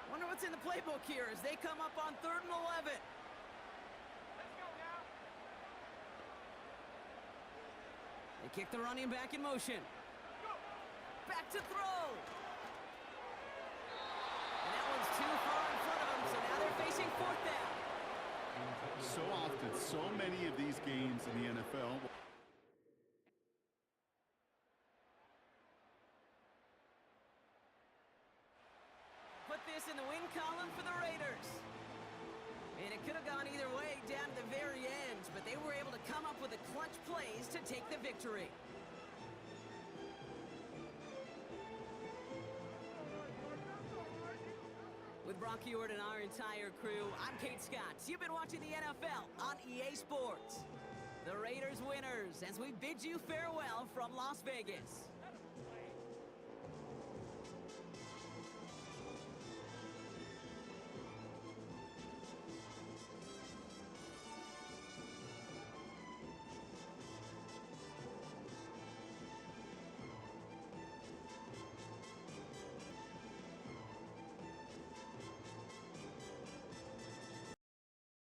Wonder what's in the playbook here as they come up on 3rd and 11. They kick the running back in motion. Back to throw. And that one's too far in front of them, so now they're facing 4th down. So often, so many of these games in the NFL. Put this in the win column for the Raiders. And it could have gone either way down to the very end, but they were able to come up with the clutch plays to take the victory. With Brock Ewart and our entire crew, I'm Kate Scott. You've been watching the NFL on EA Sports. The Raiders winners as we bid you farewell from Las Vegas.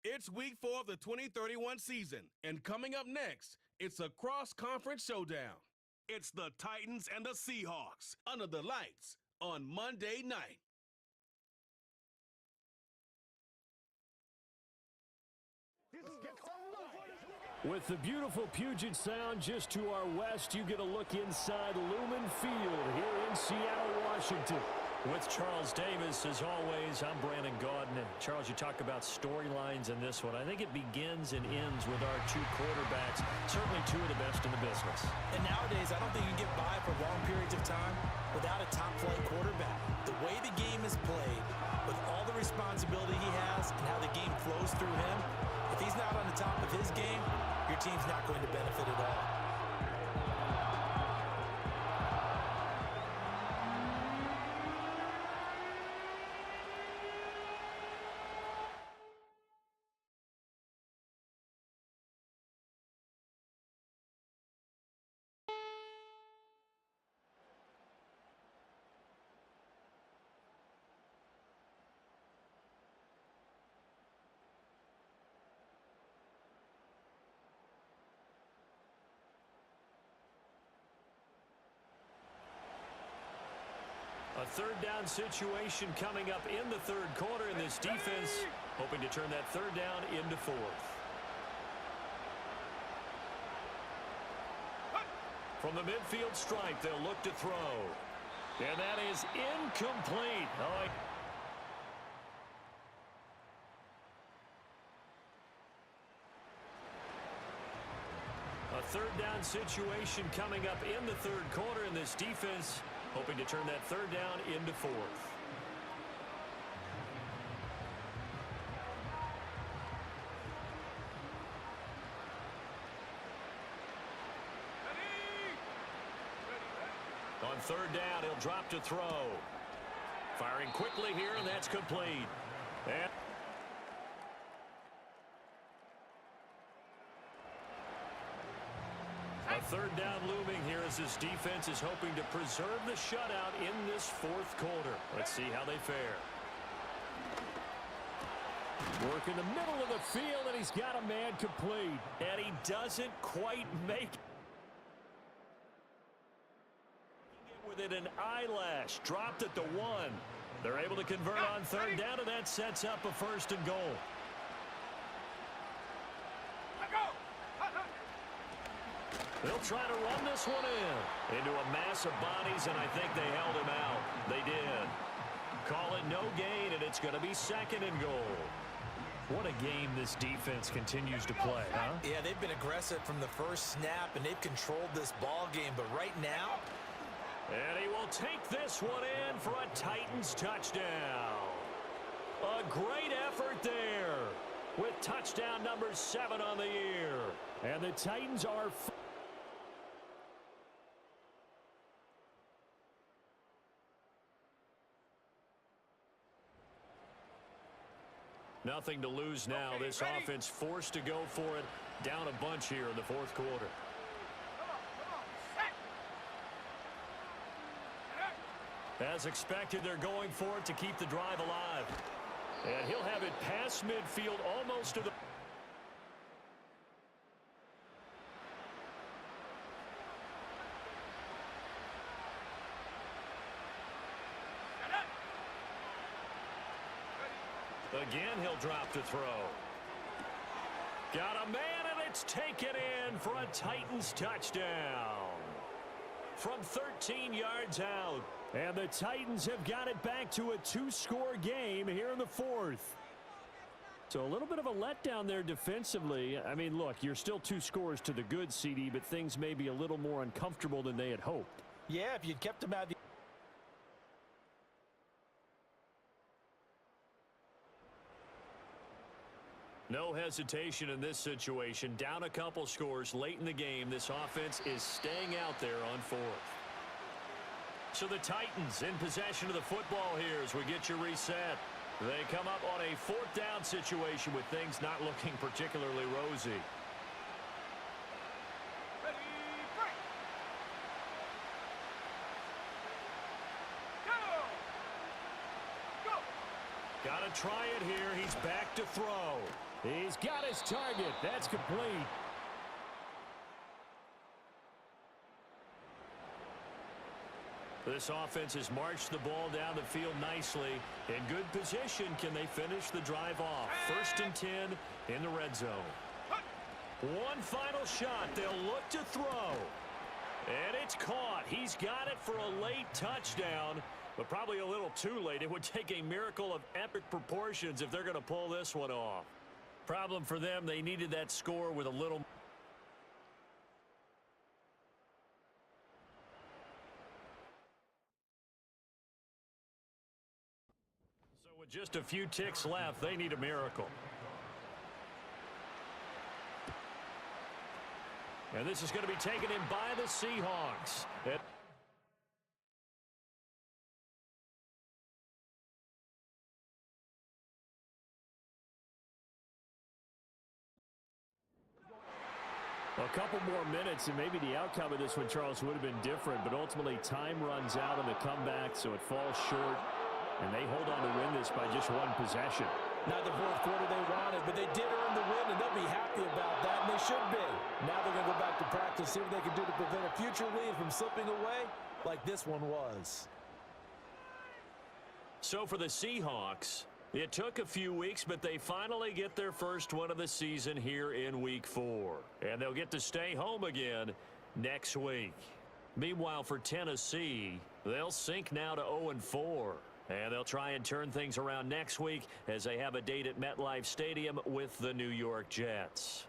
It's week 4 of the 2031 season, and coming up next, it's a cross-conference showdown. It's the Titans and the Seahawks under the lights on Monday night. With the beautiful Puget Sound just to our west, you get a look inside Lumen Field here in Seattle, Washington. With Charles Davis, as always, I'm Brandon Gaudin. And Charles, you talk about storylines in this one. I think it begins and ends with our two quarterbacks, certainly two of the best in the business. And nowadays, I don't think you can get by for long periods of time without a top-flight quarterback. The way the game is played, with all the responsibility he has and how the game flows through him, if he's not on the top of his game, your team's not going to benefit at all. A third down situation coming up in the third quarter, and this defense hoping to turn that third down into 4th. From the midfield stripe, they'll look to throw. And that is incomplete. A third down situation coming up in the third quarter, and this defense hoping to turn that third down into 4th. On third down, he'll drop to throw. Firing quickly here, and that's complete. And A third down looming here as this defense is hoping to preserve the shutout in this fourth quarter. Let's see how they fare. Work in the middle of the field, and he's got a man complete. And he doesn't quite make it. With it an eyelash. Dropped at the 1. They're able to convert on third down, and that sets up a first and goal. They'll try to run this one into a mass of bodies, and I think they held him out. They did. Call it no gain, and it's going to be second and goal. What a game this defense continues to play, huh? Yeah, they've been aggressive from the first snap, and they've controlled this ball game. But right now, and he will take this one in for a Titans touchdown. A great effort there with touchdown number 7 on the year. And the Titans are... Nothing to lose now. This offense forced to go for it. Down a bunch here in the fourth quarter. As expected, they're going for it to keep the drive alive. And he'll have it past midfield almost to the... Again, he'll drop to throw. Got a man, and it's taken in for a Titans touchdown. From 13 yards out. And the Titans have got it back to a 2-score game here in the fourth. So a little bit of a letdown there defensively. I mean, look, you're still 2 scores to the good, CD, but things may be a little more uncomfortable than they had hoped. yeah, if you'd kept them out of the... No hesitation in this situation. Down a couple scores late in the game. This offense is staying out there on fourth. So the Titans in possession of the football here as we get you reset. They come up on a fourth down situation with things not looking particularly rosy. Got to try it here. He's back to throw. He's got his target. That's complete. This offense has marched the ball down the field nicely. In good position, can they finish the drive off? 1st and 10 in the red zone. One final shot. They'll look to throw. And it's caught. He's got it for a late touchdown, but probably a little too late. It would take a miracle of epic proportions if they're going to pull this one off. Problem for them, they needed that score with a little... So with just a few ticks left, they need a miracle. And this is going to be taken in by the Seahawks. A couple more minutes, and maybe the outcome of this one, Charles, would have been different. But ultimately, time runs out on the comeback, so it falls short. And they hold on to win this by just one possession. Not the fourth quarter they wanted, but they did earn the win, and they'll be happy about that, and they should be. Now they're going to go back to practice, see what they can do to prevent a future lead from slipping away like this one was. So for the Seahawks, it took a few weeks, but they finally get their first win of the season here in Week 4. And they'll get to stay home again next week. Meanwhile, for Tennessee, they'll sink now to 0-4. And they'll try and turn things around next week as they have a date at MetLife Stadium with the New York Jets.